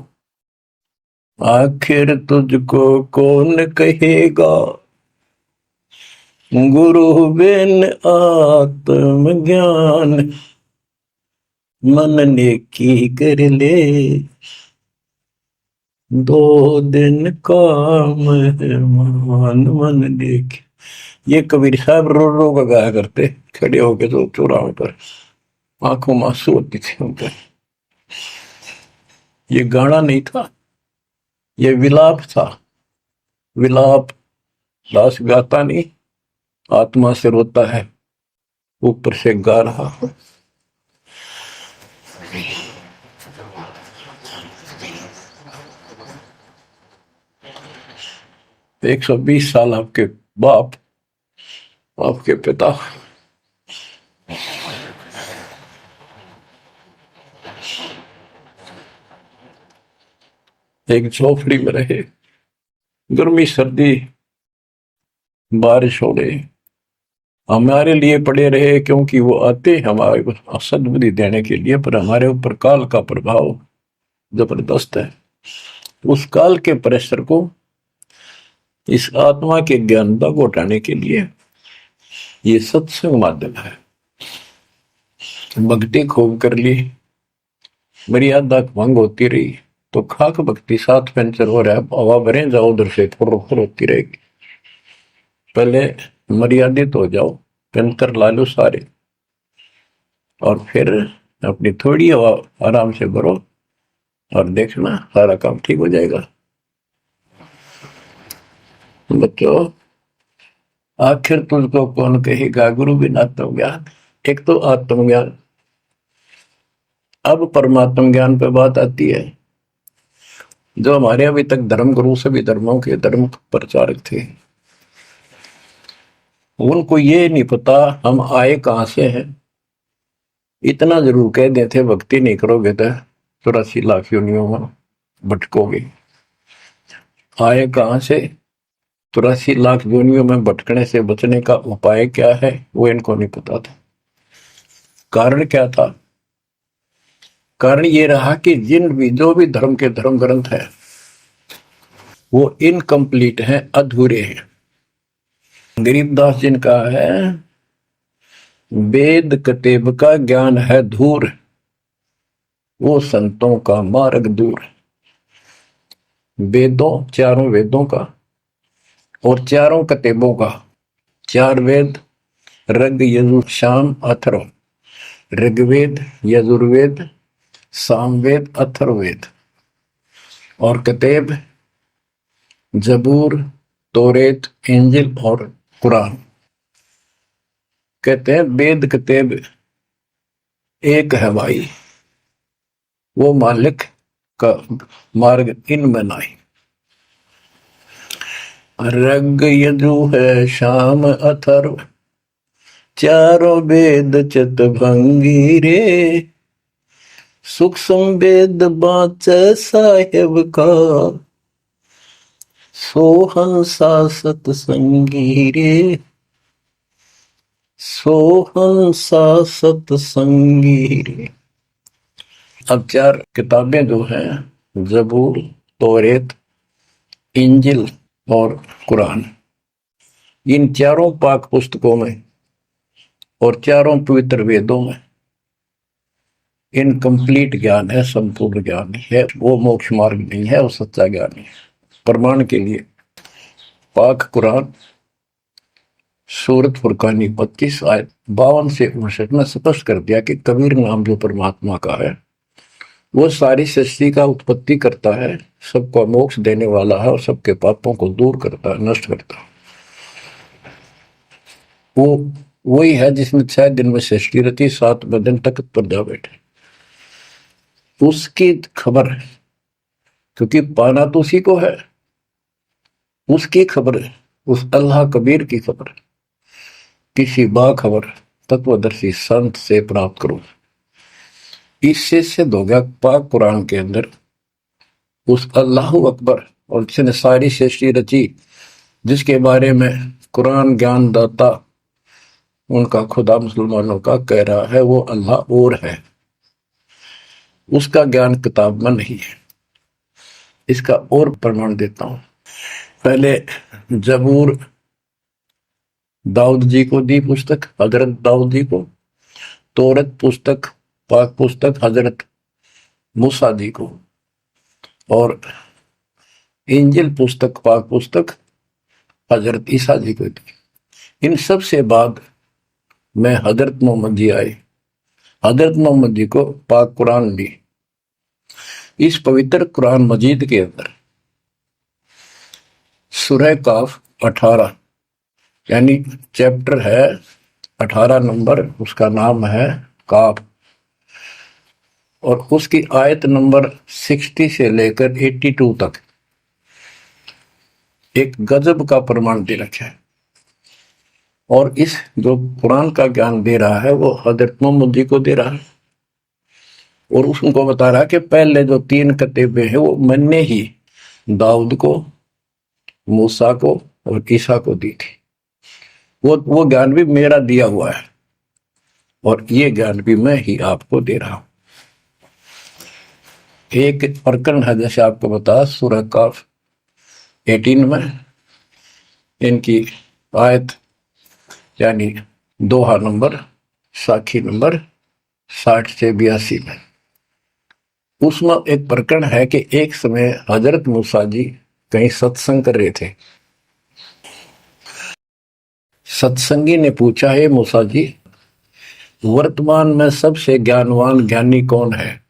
आखिर तुझको कौन कहेगा, गुरु बिन आत्म ज्ञान, मन ने की कर ले, 2 दिन काम मान, मन ने। ये कबीर साहब रो रो का गाया करते, खड़े होके तो चौराहों पर, आंखों में आंसू होती थी उनके। ये गाना नहीं था, ये विलाप था। विलाप दास गाता नहीं, आत्मा से रोता है, ऊपर से गा रहा है। 120 साल आपके बाप, आपके पिता एक झोपड़ी में रहे, गर्मी सर्दी बारिश हो रही, हमारे लिए पड़े रहे, क्योंकि वो आते हमारे सद्बुद्धि देने के लिए, पर हमारे ऊपर काल का प्रभाव जबरदस्त है। उस काल के प्रेशर को इस आत्मा के ज्ञानता को हटाने के लिए ये सत्संग माध्यम है। भक्ति खूब कर ली, मर्यादा भंग होती रही तो खाक भक्ति साथ पंचर हो रहा है, हवा भरे जाओ उधर से फुर होती रहेगी। पहले मर्यादित हो जाओ, पंचर ला लो सारे, और फिर अपनी थोड़ी हवा आराम से भरो और देखना सारा काम ठीक हो जाएगा। बच्चों, आखिर तुझको कौन कहेगा गुरु बिन आत्मज्ञान। एक तो आत्मज्ञान, अब परमात्म ज्ञान पे बात आती है। जो हमारे अभी तक धर्म गुरु सभी धर्मों के धर्म प्रचारक थे, उनको ये नहीं पता हम आए कहां से हैं। इतना जरूर कह देते, भक्ति नहीं करोगे तो 84 लाख योनियों में भटकोगे। आए कहां से, 84 लाख योनियों में भटकने से बचने का उपाय क्या है, वो इनको नहीं पता था। कारण क्या था? कारण ये रहा कि जो भी धर्म के धर्म ग्रंथ है वो इनकम्प्लीट हैं, अधूरे हैं। गरीबदास जिनका है वेद कतेब का ज्ञान है धूर, वो संतों का मार्ग दूर। वेदों, चारों वेदों का और चारों कतेबों का, 4 वेद ऋग यजुर साम अथर्व, ऋग्वेद यजुर्वेद सामवेद अथर्ववेद, और कतेब जबूर तोरेत इंजिल और कुरान। कहते हैं वेद कतेब एक है भाई, वो मालिक का मार्ग इनमें नहीं। ऋग यजु है शाम अथर्व, चारों वेद चितभंगी रे, सूक्ष्म वेद बाँच साहेब का, सोहंसा सतसंगी रे, सोहंसा सतसंगी रे। अब 4 किताबें जो हैं, जबूर तौरेत इंजिल और कुरान, इन चारों पाक पुस्तकों में और चारों पवित्र वेदों में इनकम्प्लीट ज्ञान है, संपूर्ण ज्ञान नहीं है, वो मोक्ष मार्ग नहीं है, वो सच्चा ज्ञान नहीं है। प्रमाण के लिए पाक कुरान सूरत फुरकानी 25 आयत 52 से 59 में स्पष्ट कर दिया कि कबीर नाम जो परमात्मा का है वो सारी सृष्टि का उत्पत्ति करता है, सबको मोक्ष देने वाला है और सबके पापों को दूर करता है, नष्ट करता है। वो वही है जिसमें 6 दिन में सृष्टि रची, 7वें दिन तख्त पर जा बैठे। उसकी खबर है, क्योंकि पाना तो उसी को है, उसकी खबर है, उस अल्लाह कबीर की खबर है। किसी बाखबर तत्वदर्शी संत से प्राप्त करो। इससे सिद्ध हो गया पाक कुरान के अंदर उस अल्लाह अकबर और जिसने सारी सृष्टि रची, जिसके बारे में कुरान ज्ञान दाता उनका खुदा मुसलमानों का कह रहा है वो अल्लाह और है, उसका ज्ञान किताब में नहीं है। इसका और प्रमाण देता हूं। पहले जबूर दाऊद जी को दी पुस्तक, हजरत दाऊद जी को। तौरत पुस्तक, पाक पुस्तक हजरत मूसा जी को, और इंजिल पुस्तक, पाक पुस्तक हजरत ईसा जी को दी। इन सब से बाद में हजरत मोहम्मद जी आए, हजरत मोहम्मद जी को पाक कुरान दी। इस पवित्र कुरान मजीद के अंदर सूरह काफ 18 यानी चैप्टर है 18 नंबर, उसका नाम है काफ, और उसकी आयत नंबर 60 से लेकर 82 तक एक गजब का प्रमाण दे रखा है। और इस जो कुरान का ज्ञान दे रहा है वो हजरत मोहम्मद जी को दे रहा है, और उसको बता रहा है कि पहले जो 3 किताबें हैं वो मैंने ही दाऊद को, मूसा को और ईसा को दी थी। वो ज्ञान भी मेरा दिया हुआ है, और ये ज्ञान भी मैं ही आपको दे रहा हूं। एक प्रकरण है, जैसे आपको बता सूरह काफ 18 में इनकी आयत यानी दोहा नंबर साखी नंबर 60 से 82 में। उसमें एक प्रकरण है कि एक समय हजरत मूसा जी कहीं सत्संग कर रहे थे। सत्संगी ने पूछा, है मूसा जी, वर्तमान में सबसे ज्ञानवान ज्ञानी कौन है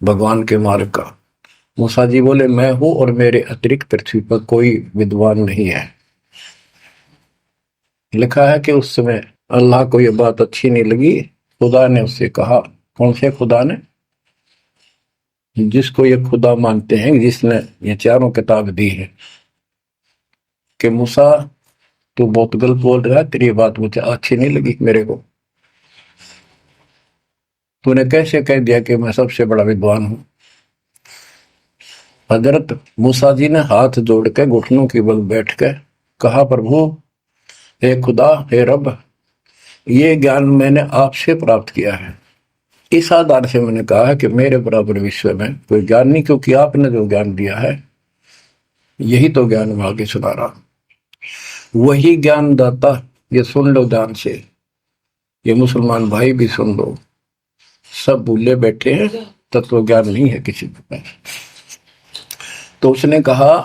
भगवान के मार्ग का? मूसा जी बोले, मैं हूं और मेरे अतिरिक्त पृथ्वी पर कोई विद्वान नहीं है। लिखा है कि उस समय अल्लाह को यह बात अच्छी नहीं लगी। खुदा ने उससे कहा, कौन से खुदा ने? जिसको ये खुदा मानते हैं, जिसने ये चारों किताब दी है, कि मूसा तू बहुत गलत बोल रहा है, तेरी बात मुझे अच्छी नहीं लगी। मेरे को तूने कैसे कह दिया कि मैं सबसे बड़ा विद्वान हूं? हजरत मूसा जी ने हाथ जोड़ के घुटनों की बल बैठ के कहा, प्रभु, हे खुदा, हे रब, ये ज्ञान मैंने आपसे प्राप्त किया है। इस आधार से मैंने कहा कि मेरे बराबर विश्व में कोई ज्ञान नहीं, क्योंकि आपने जो ज्ञान दिया है यही तो ज्ञान मैं आगे सुना रहा। वही ज्ञान दाता, ये सुन लो ध्यान से, ये मुसलमान भाई भी सुन लो, सब भूले बैठे हैं, तत्व ज्ञान नहीं है किसी के पास। तो उसने कहा,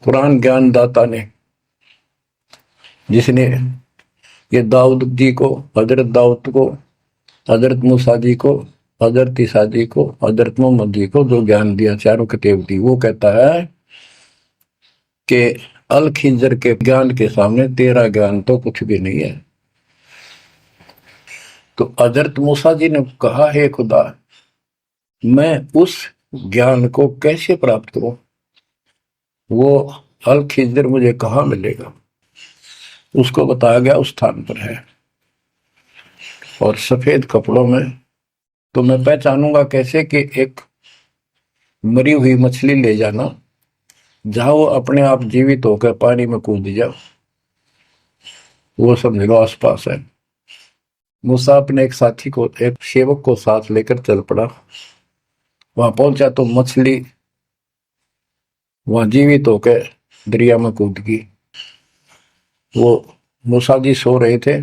कुरान ज्ञान दाता ने, जिसने ये दाऊद जी को, हजरत दाऊद को, हजरत मूसा जी को, हजरत ईसा जी को, हजरत मोहम्मद जी को जो ज्ञान दिया, चारों किताब दी, वो कहता है कि अल खिंजर के ज्ञान के सामने तेरा ज्ञान तो कुछ भी नहीं है। तो हजरत मूसा जी ने कहा, हे खुदा, मैं उस ज्ञान को कैसे प्राप्त करूं? वो अल खिंजर मुझे कहाँ मिलेगा? उसको बताया गया उस स्थान पर है, और सफेद कपड़ों में। तो मैं पहचानूंगा कैसे कि एक मरी हुई मछली ले जाना, जहां वो अपने आप जीवित होकर पानी में कूद जाओ, वो समझ लो आसपास है। मूसा अपने एक साथी को, एक सेवक को साथ लेकर चल पड़ा। वहां पहुंचा तो मछली वहां जीवित होकर दरिया में कूद गई। वो मूसा जी सो रहे थे,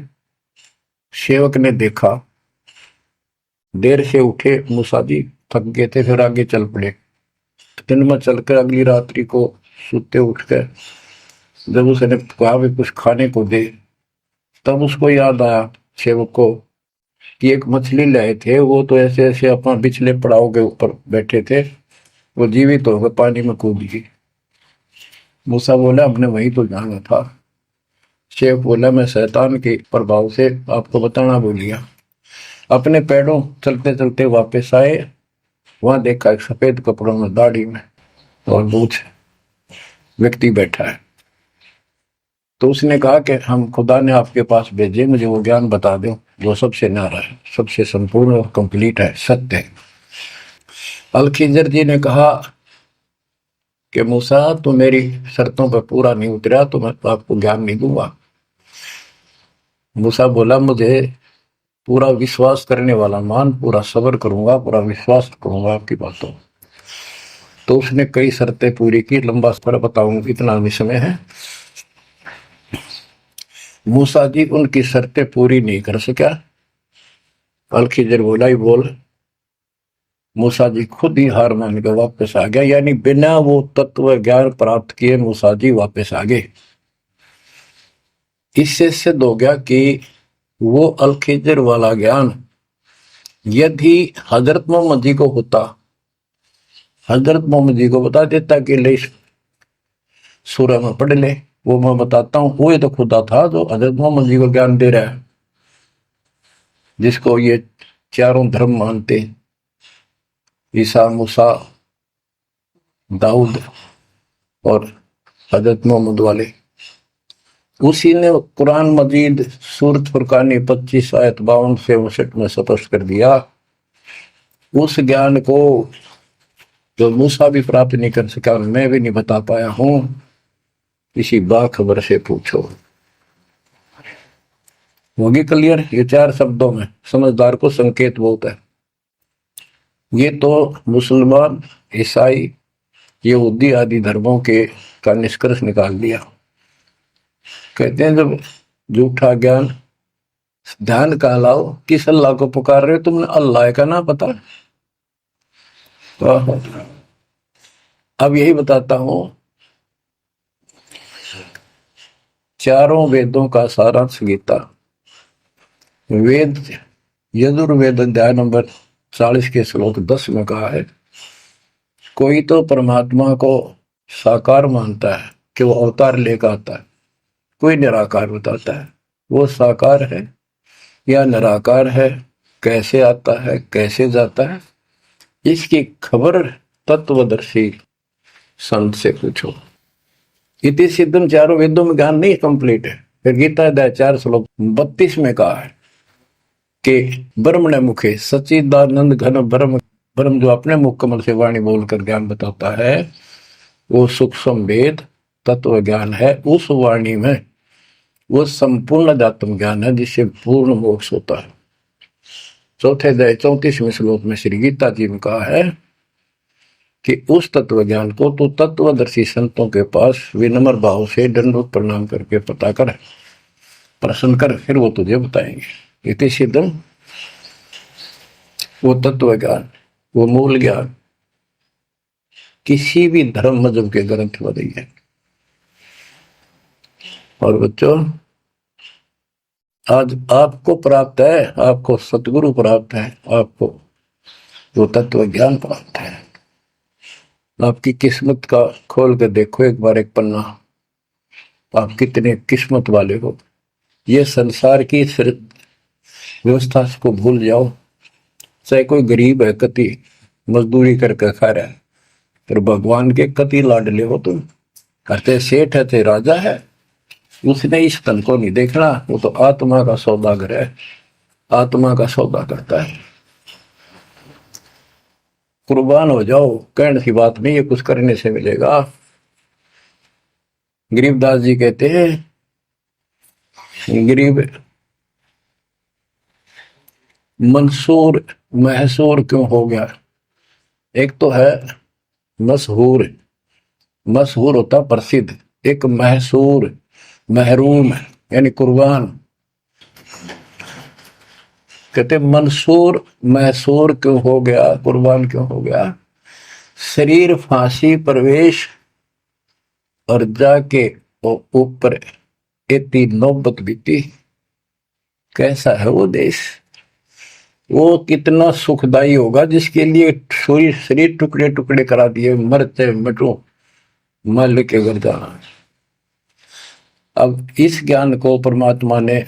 सेवक ने देखा, देर से उठे मूसा जी, थक गए थे, फिर आगे चल पड़े। दिन में चलकर अगली रात्रि को सोते उठकर जब उसने कहा भी कुछ खाने को दे, तब उसको याद आया सेवक को कि एक मछली लाए थे, वो तो ऐसे ऐसे अपना पिछले पड़ाव के ऊपर बैठे थे, वो जीवित होकर पानी में कूद गई। मूसा बोला, हमने वही तो जाना था। शेख बोला, मैं शैतान के प्रभाव से आपको बताना भूल गया। अपने पैरों चलते चलते वापस आए, वहां देखा एक सफेद कपड़ों में, दाढ़ी में और मूछ व्यक्ति बैठा है। तो उसने कहा कि हम खुदा ने आपके पास भेजे, मुझे वो ज्ञान बता दो जो सबसे न्यारा है, सबसे संपूर्ण और कंप्लीट है, सत्य है। अल खिंजर जी ने कहा कि मूसा, तो मेरी शर्तों पर पूरा नहीं उतरा तो मैं तो आपको ज्ञान नहीं दूंगा। मूसा बोला, मुझे पूरा विश्वास करने वाला मान, पूरा सब्र करूंगा, पूरा विश्वास करूंगा आपकी बातों। तो उसने कई शर्तें पूरी की, लंबा सफर बताऊंगा, इतना भी समय है। मूसा जी उनकी शर्तें पूरी नहीं कर सका। अल खिजर बोला, ही बोल। मूसा जी खुद ही हार मान के वापस आ गया, यानी बिना वो तत्व ज्ञान प्राप्त किए मूसा जी वापस आ गए। इससे सिद्ध हो गया कि वो अल खिजर वाला ज्ञान यदि हजरत मोहम्मद जी को होता, हजरत मोहम्मद जी को बता देता कि ले सूरह में पढ़ ले, वो मैं बताता हूं, वो ये तो खुदा था जो हजरत मोहम्मद जी को ज्ञान दे रहा है, जिसको ये चारों धर्म मानते, ईसा, मूसा, दाऊद और हजरत मोहम्मद वाले। उसी ने कुरान मजीद सूरत फुरकानी 25 आयत 52 से 59 में स्पष्ट कर दिया। उस ज्ञान को जो मूसा भी प्राप्त नहीं कर सका, मैं भी नहीं बता पाया हूं, किसी बाखबर से पूछो। होगी क्लियर? ये 4 शब्दों में समझदार को संकेत बहुत है। ये तो मुसलमान, ईसाई, यहूदी आदि धर्मों के का निष्कर्ष निकाल दिया। कहते हैं जब झूठा ज्ञान, ध्यान का लाओ, किस अल्लाह को पुकार रहे हो तुमने? अल्लाह का ना पता। अब यही बताता हूं, चारों वेदों का सारांश गीता। वेद यजुर्वेद अध्याय नंबर 40 के श्लोक 10 में कहा है, कोई तो परमात्मा को साकार मानता है कि वो अवतार लेकर आता है, कोई निराकार बताता है। वो साकार है या निराकार है, कैसे आता है, कैसे जाता है, इसकी खबर तत्वदर्शी संत से पूछो। इति सिद्धम, चारों वेदों में ज्ञान नहीं कंप्लीट है। फिर गीता अध्याय 4 श्लोक 32 में कहा है कि ब्रह्म ने मुखे सच्चिदानंद घन ब्रह्म, ब्रह्म जो अपने मुख कमल से वाणी बोलकर ज्ञान बताता है, वो सूक्ष्म वेद तत्व ज्ञान है। उस वाणी में वो संपूर्ण अध्यात्म ज्ञान है जिससे पूर्ण मोक्ष होता है। चौथे अध्याय 34वें श्लोक में श्री गीता जी ने कहा है कि उस तत्व ज्ञान को तो तत्वदर्शी संतों के पास विनम्र भाव से दंडवत प्रणाम करके पता कर, प्रश्न कर, फिर वो तुझे बताएंगे। इति सिद्धम, वो तत्व ज्ञान, वो मूल ज्ञान किसी भी धर्म मजहब के ग्रंथ में नहीं है। और बच्चों, आज आपको प्राप्त है, आपको सतगुरु प्राप्त है, आपको वो तत्व ज्ञान प्राप्त है। आपकी किस्मत का खोल के देखो एक बार एक पन्ना, आप कितने किस्मत वाले हो। ये संसार की व्यवस्था को भूल जाओ। चाहे कोई गरीब है, कति मजदूरी करके खा रहा है, पर भगवान के कति लाडले हो तुम। कहते सेठ है, थे राजा है, उसने इस तन को नहीं देखना। वो तो आत्मा का सौदागर है, आत्मा का सौदा करता है। कुर्बान हो जाओ, कहने की बात नहीं, ये कुछ करने से मिलेगा। गरीबदास जी कहते हैं, गरीब मंसूर महसूर क्यों हो गया? एक तो है मशहूर, मशहूर होता प्रसिद्ध, एक महसूर महरूम यानी कुर्बान। कहते मंसूर महसूर क्यों हो गया, कुर्बान क्यों हो गया? शरीर फांसी प्रवेश और जाके ऊपर इतनी नौबत बीती। कैसा है वो देश? वो कितना सुखदाई होगा जिसके लिए शरीर टुकड़े टुकड़े करा दिए, मरते मिटो मल के घर जाना। अब इस ज्ञान को परमात्मा ने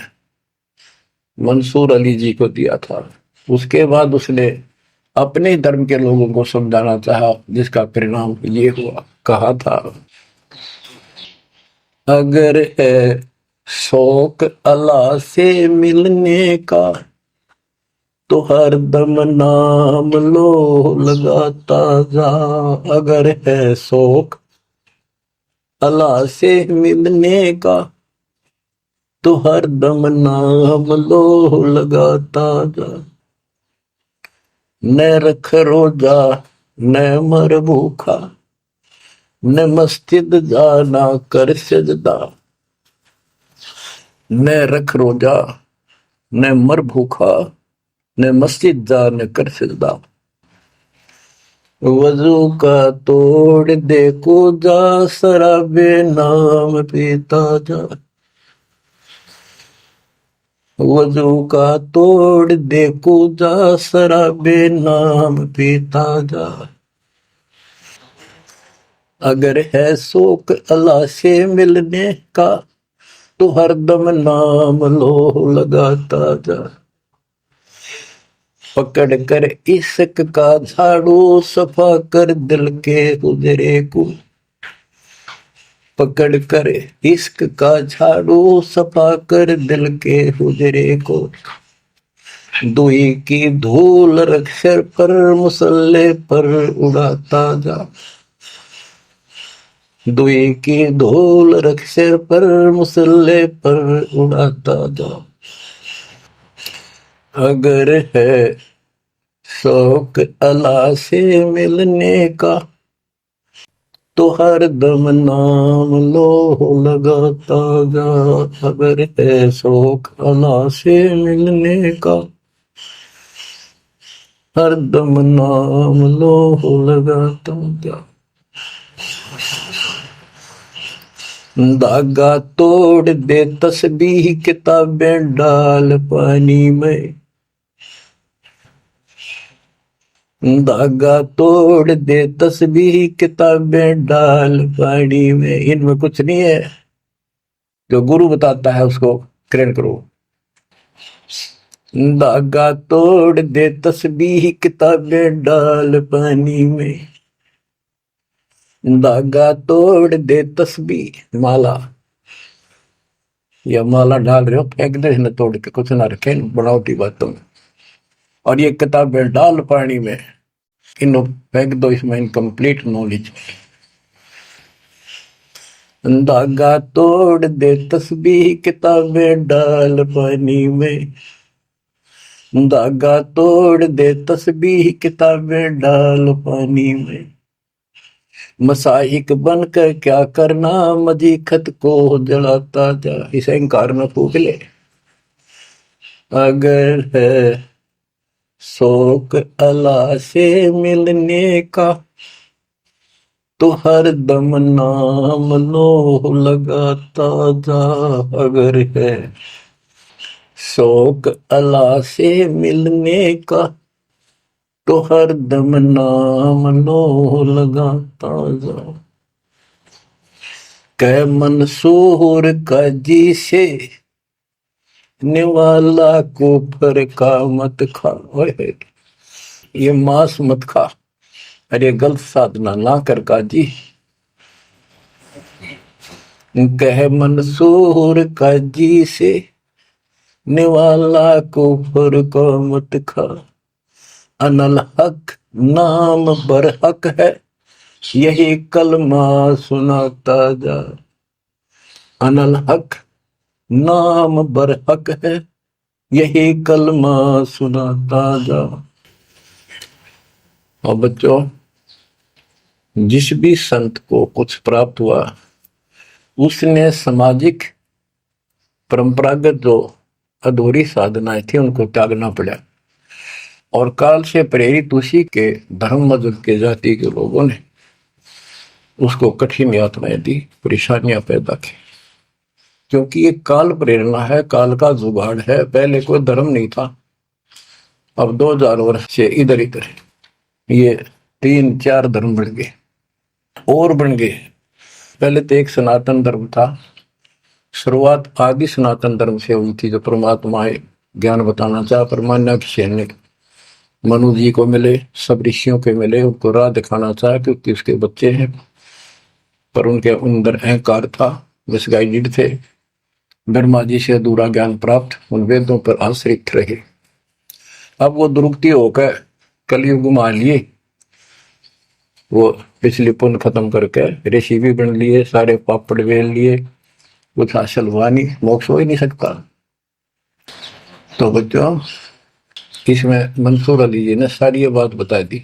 मंसूर अली जी को दिया था। उसके बाद उसने अपने धर्म के लोगों को समझाना चाहा, जिसका परिणाम ये हुआ। कहा था, अगर है शौक अल्लाह से मिलने का तो हर दम नाम लो लगाता जा। अगर है शौक अल्लाह से मिलने का तो हर दम नाम लो लगाता जा। न रख रोजा न मर भूखा, न मस्जिद जाना कर सजदा। न रख रोजा न मर भूखा, न मस्जिद जा न कर सजदा। वजू का तोड़ दे को जा, शराबे नाम पीता जा। वजू का तोड़ दे को जा, शराबे नाम पीता जा। अगर है शौक अल्लाह से मिलने का तो हरदम नाम लो लगाता जा। पकड़ कर इश्क का झाड़ू सफा कर दिल के उजरे को। पकड़ कर इश्क का झाड़ू सफा कर दिल के उजरे को। दुई की धूल रख सिर पर मुसल्ले पर उड़ाता जा। दुई की धूल रख सिर पर मुसल्ले पर उड़ाता जा। अगर है शौक अल्लाह से मिलने का तो हर दम नाम लो लगाता जा, अगर है शौक अल्लाह से मिलने का, हर दम नाम लो लगाता जा। धागा तोड़ दे तस्बीह किताबें डाल पानी में, धागा तोड़ दे तस्बीह किताबें डाल पानी में। इनमें कुछ नहीं है, जो गुरु बताता है उसको ग्रहण करो। धागा तोड़ दे तस्बीह किताबें डाल पानी में, धागा तोड़ दे तस्बीह माला, या माला डाल रहे हो फेंक दे न, तोड़ के कुछ ना रखे बनावटी बातों में। और ये किताबें डाल पानी में, इनको फेंक दो, इसमें इनकम्प्लीट नॉलेज। धागा तोड़ दे तस्बीह किताबें डाल पानी में, धागा तोड़ दे तस्बीह किताबें डाल पानी में। मसाइक बनकर क्या करना, मजी खत को जलाता जा। इसे इंकार में फूक ले। अगर है शौक अल्लाह से मिलने का, तो हर दम नाम लो लगाता जा। अगर है शौक अल्लाह से मिलने का, तो हर दम नाम लो लगाता जा। कै मंसूर का जी से निवाला कुफर का मत खा। ये मांस मत खा, अरे गलत साधना ना कर काजी। कह मंसूर का जी से निवाला कुफर का मत खा। अनल हक नाम बर हक है, यही कलमा सुनाता जा। अनल हक नाम बर हक है, यही कलमा सुनाता जा। और बच्चों, जिस भी संत को कुछ प्राप्त हुआ, उसने सामाजिक परंपरागत जो अधूरी साधनाएं थी उनको त्यागना पड़ा, और काल से प्रेरित उसी के धर्म मजहब के जाति के लोगों ने उसको कठिन यातनाएं दी, परेशानियां पैदा की। क्योंकि ये काल प्रेरणा है, काल का जुगाड़ है। पहले कोई धर्म नहीं था, अब 2000 वर्ष से इधर इधर ये 3-4 धर्म बढ़ गए और बन गए। पहले तो एक सनातन धर्म था, शुरुआत आदि सनातन धर्म से हुई थी, जो परमात्मा ज्ञान बताना चाहा। परमान्या ने मनु जी को मिले, सब ऋषियों के मिले, उनको राह दिखाना चाहा, क्योंकि उसके बच्चे हैं, पर उनके अंदर अहंकार था, मिसगाइडेड थे। ब्रह्मा जी से अधूरा ज्ञान प्राप्त, उन वेदों पर आश्रित रहे। अब वो दुरुक्ति होकर कलयुग में आ लिए, वो पिछली पुण्य खत्म करके ऋषि भी बन लिए, सारे पापड़ वेल लिए, कुछ हासिल हुआ नहीं, मोक्ष हो ही नहीं सकता। तो बच्चों, इसमें मंसूर अली जी ने सारी ये बात बता दी।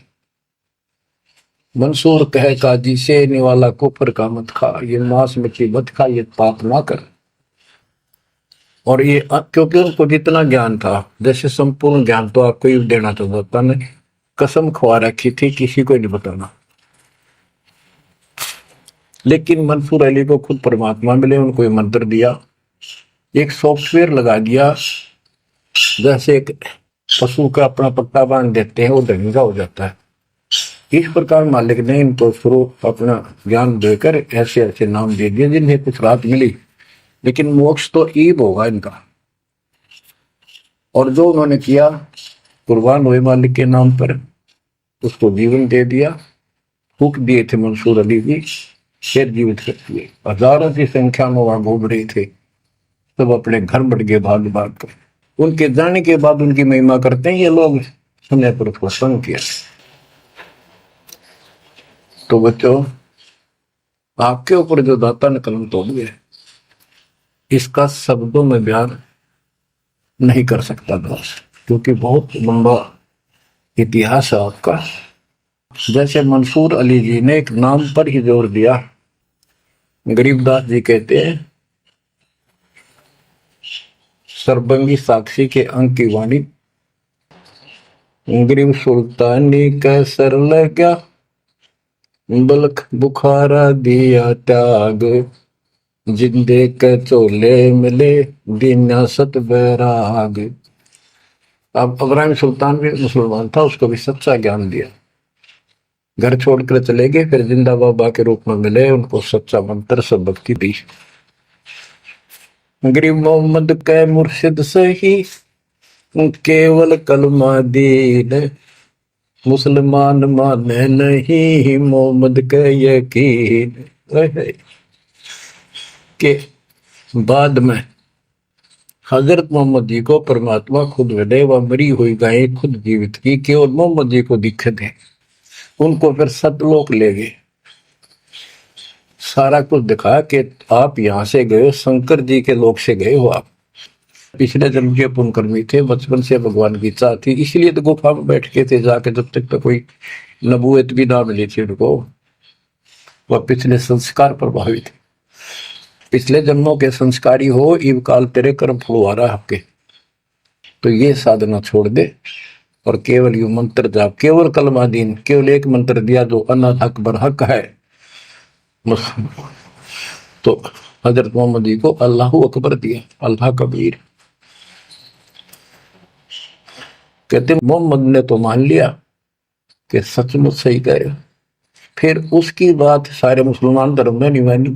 मंसूर कहे काजी से निवाला कुफर का मत खा, ये मांस मछली मत खा, ये पाप ना कर। और ये क्योंकि उनको जितना ज्ञान था, जैसे संपूर्ण ज्ञान तो आपको ही देना चाहता नहीं, कसम खवा रखी थी किसी को नहीं बताना। लेकिन मंसूर अली को खुद परमात्मा मिले, उनको ये मंत्र दिया, एक सॉफ्टवेयर लगा दिया, जैसे एक पशु का अपना पट्टा बांध देते हैं, वो ढंगा हो जाता है। इस प्रकार मालिक ने इनको शुरू अपना ज्ञान देकर ऐसे ऐसे नाम दे दिए जिन्हें कुछ राहत मिली, लेकिन मोक्ष तो ईब होगा इनका। और जो उन्होंने किया, कुर्बान हुए मालिक के नाम पर, उसको जीवन दे दिया। फूक दिए थे मंसूर अली जी, फिर जीवित कर दिए। हजारों की संख्या में वहां घूम रहे थे, सब अपने घर बढ़ गए भाग भाग कर। उनके जाने के बाद उनकी महिमा करते हैं ये लोग, समय पर उसको संग किया। तो बच्चों, आपके ऊपर जो दाता ने कलम तोड़ दिया, इसका शब्दों में बयान नहीं कर सकता दोस्त, क्योंकि बहुत लंबा इतिहास है आपका। जैसे मंसूर अली जी ने एक नाम पर ही जोर दिया। गरीबदास जी कहते हैं, सरबंगी साक्षी के अंक की वाणी, गरीब सुल्तानी का सर लगा, बलख बुखारा दिया त्याग, जिंदे के चोले मिले दीना सत बैराग। अब इब्राहिम सुल्तान भी मुसलमान था, उसको भी सच्चा ज्ञान दिया। घर छोड़कर चले गए, फिर जिंदा बाबा के रूप में मिले, उनको सच्चा मंत्र सबक की दी। गरीब मोहम्मद के मुर्शिद सही केवल कलमा दीन, मुसलमान माने नहीं मोहम्मद के यकीन। के बाद में हजरत मोहम्मद जी को परमात्मा खुद मिले, वह मरी हुई गायें खुद जीवित की, केवल मोहम्मद जी को दिखे थे। उनको फिर सतलोक ले गए, सारा कुछ दिखा कि आप यहां से गए हो, शंकर जी के लोक से गए हो, आप पिछले जन्म के पुण्यकर्मी थे, बचपन से भगवान की इच्छा थी, इसलिए तो गुफा में बैठ के थे जाके, जब तक तो कोई नबूवत भी ना मिली थी उनको। वह पिछले संस्कार प्रभावित, पिछले जन्मों के संस्कारी हो, इव काल तेरे कर्म फुलवारा आपके, तो ये साधना छोड़ दे और केवल यू मंत्र जाप, केवल कलमा दीन, केवल एक मंत्र दिया जो अनाथ अकबर हक है। तो हजरत मोहम्मद जी को अल्लाह अकबर दिया, अल्लाह कबीर। कहते मोहम्मद ने तो मान लिया कि सचमुच सही कहे, फिर उसकी बात सारे मुसलमान धर्म में नहीं मानी,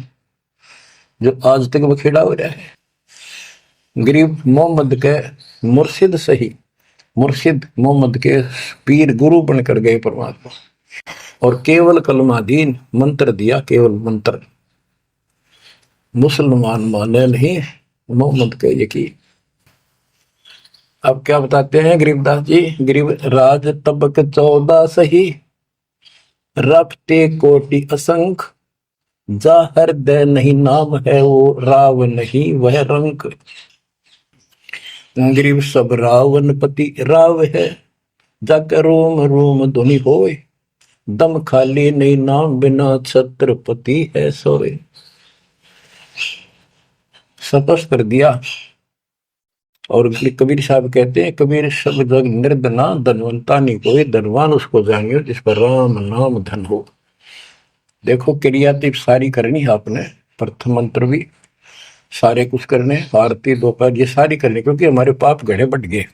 जो आज तक बखेड़ा हो रहा है। गरीब मोहम्मद के मुर्शिद सही, मुर्शिद मोहम्मद के पीर गुरु बनकर गए परमात्मा, और केवल कलमा दीन मंत्र दिया, केवल मंत्र। मुसलमान माने नहीं मोहम्मद के यकीन। अब क्या बताते हैं गरीबदास जी, गरीब राज तबक 14 सही, रफ्ते कोटि असंख, जा हृदय नहीं नाम है वो राव नहीं वह रंक। गरीब सब रावण पति राव है, जाकर रोम रोम धुनि होए, दम खाली नहीं नाम बिना छत्रपति है सोए। स्पष्ट कर दिया। और कबीर साहब कहते हैं, कबीर सब जग निर्धना, धनवंता नहीं कोई, धनवान उसको जानियो जिस पर राम नाम धन हो। देखो क्रियातिप सारी करनी है आपने, प्रथम मंत्र भी सारे कुछ करने, आरती दोपहर ये सारी करनी, क्योंकि हमारे पाप गढ़े बढ़ गए।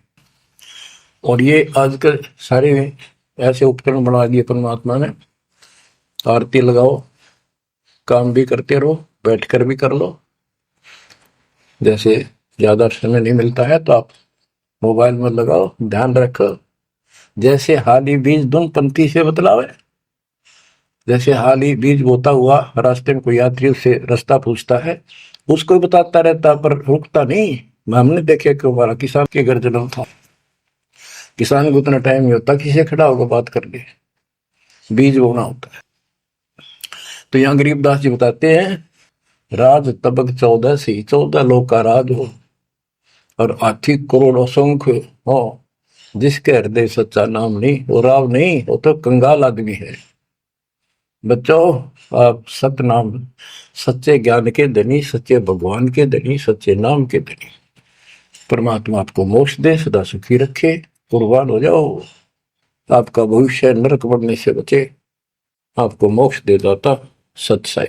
और ये आजकल सारे ऐसे उपकरण बना दिए परमात्मा ने, आरती लगाओ, काम भी करते रहो, बैठकर भी कर लो। जैसे ज्यादा समय नहीं मिलता है तो आप मोबाइल में लगाओ, ध्यान रखो। जैसे हाली बीज धुन पंथी से बतलावे, जैसे हाली बीज बोता हुआ रास्ते में कोई यात्री उससे रास्ता पूछता है, उसको ही बताता रहता पर रुकता नहीं। हमने देखे कि हमारा किसान के घर जन्म था, किसान को उतना टाइम नहीं होता किसी खड़ा होगा बात कर ले, बीज बोना होता है। तो यहाँ गरीबदास जी बताते हैं, राज तबक 14 सी, 14 लोग का राज हो, और हाथी करोड़ों संख्य हो, जिसके हृदय सच्चा नाम नहीं, वो राव नहीं, वो तो कंगाल आदमी है। बच्चों, आप सत्य नाम, सच्चे ज्ञान के धनी, सच्चे भगवान के धनी, सच्चे नाम के धनी। परमात्मा आपको मोक्ष दे, सदा सुखी रखे, कुर्बान हो जाओ, आपका भविष्य नरक बढ़ने से बचे, आपको मोक्ष दे दाता सत साई।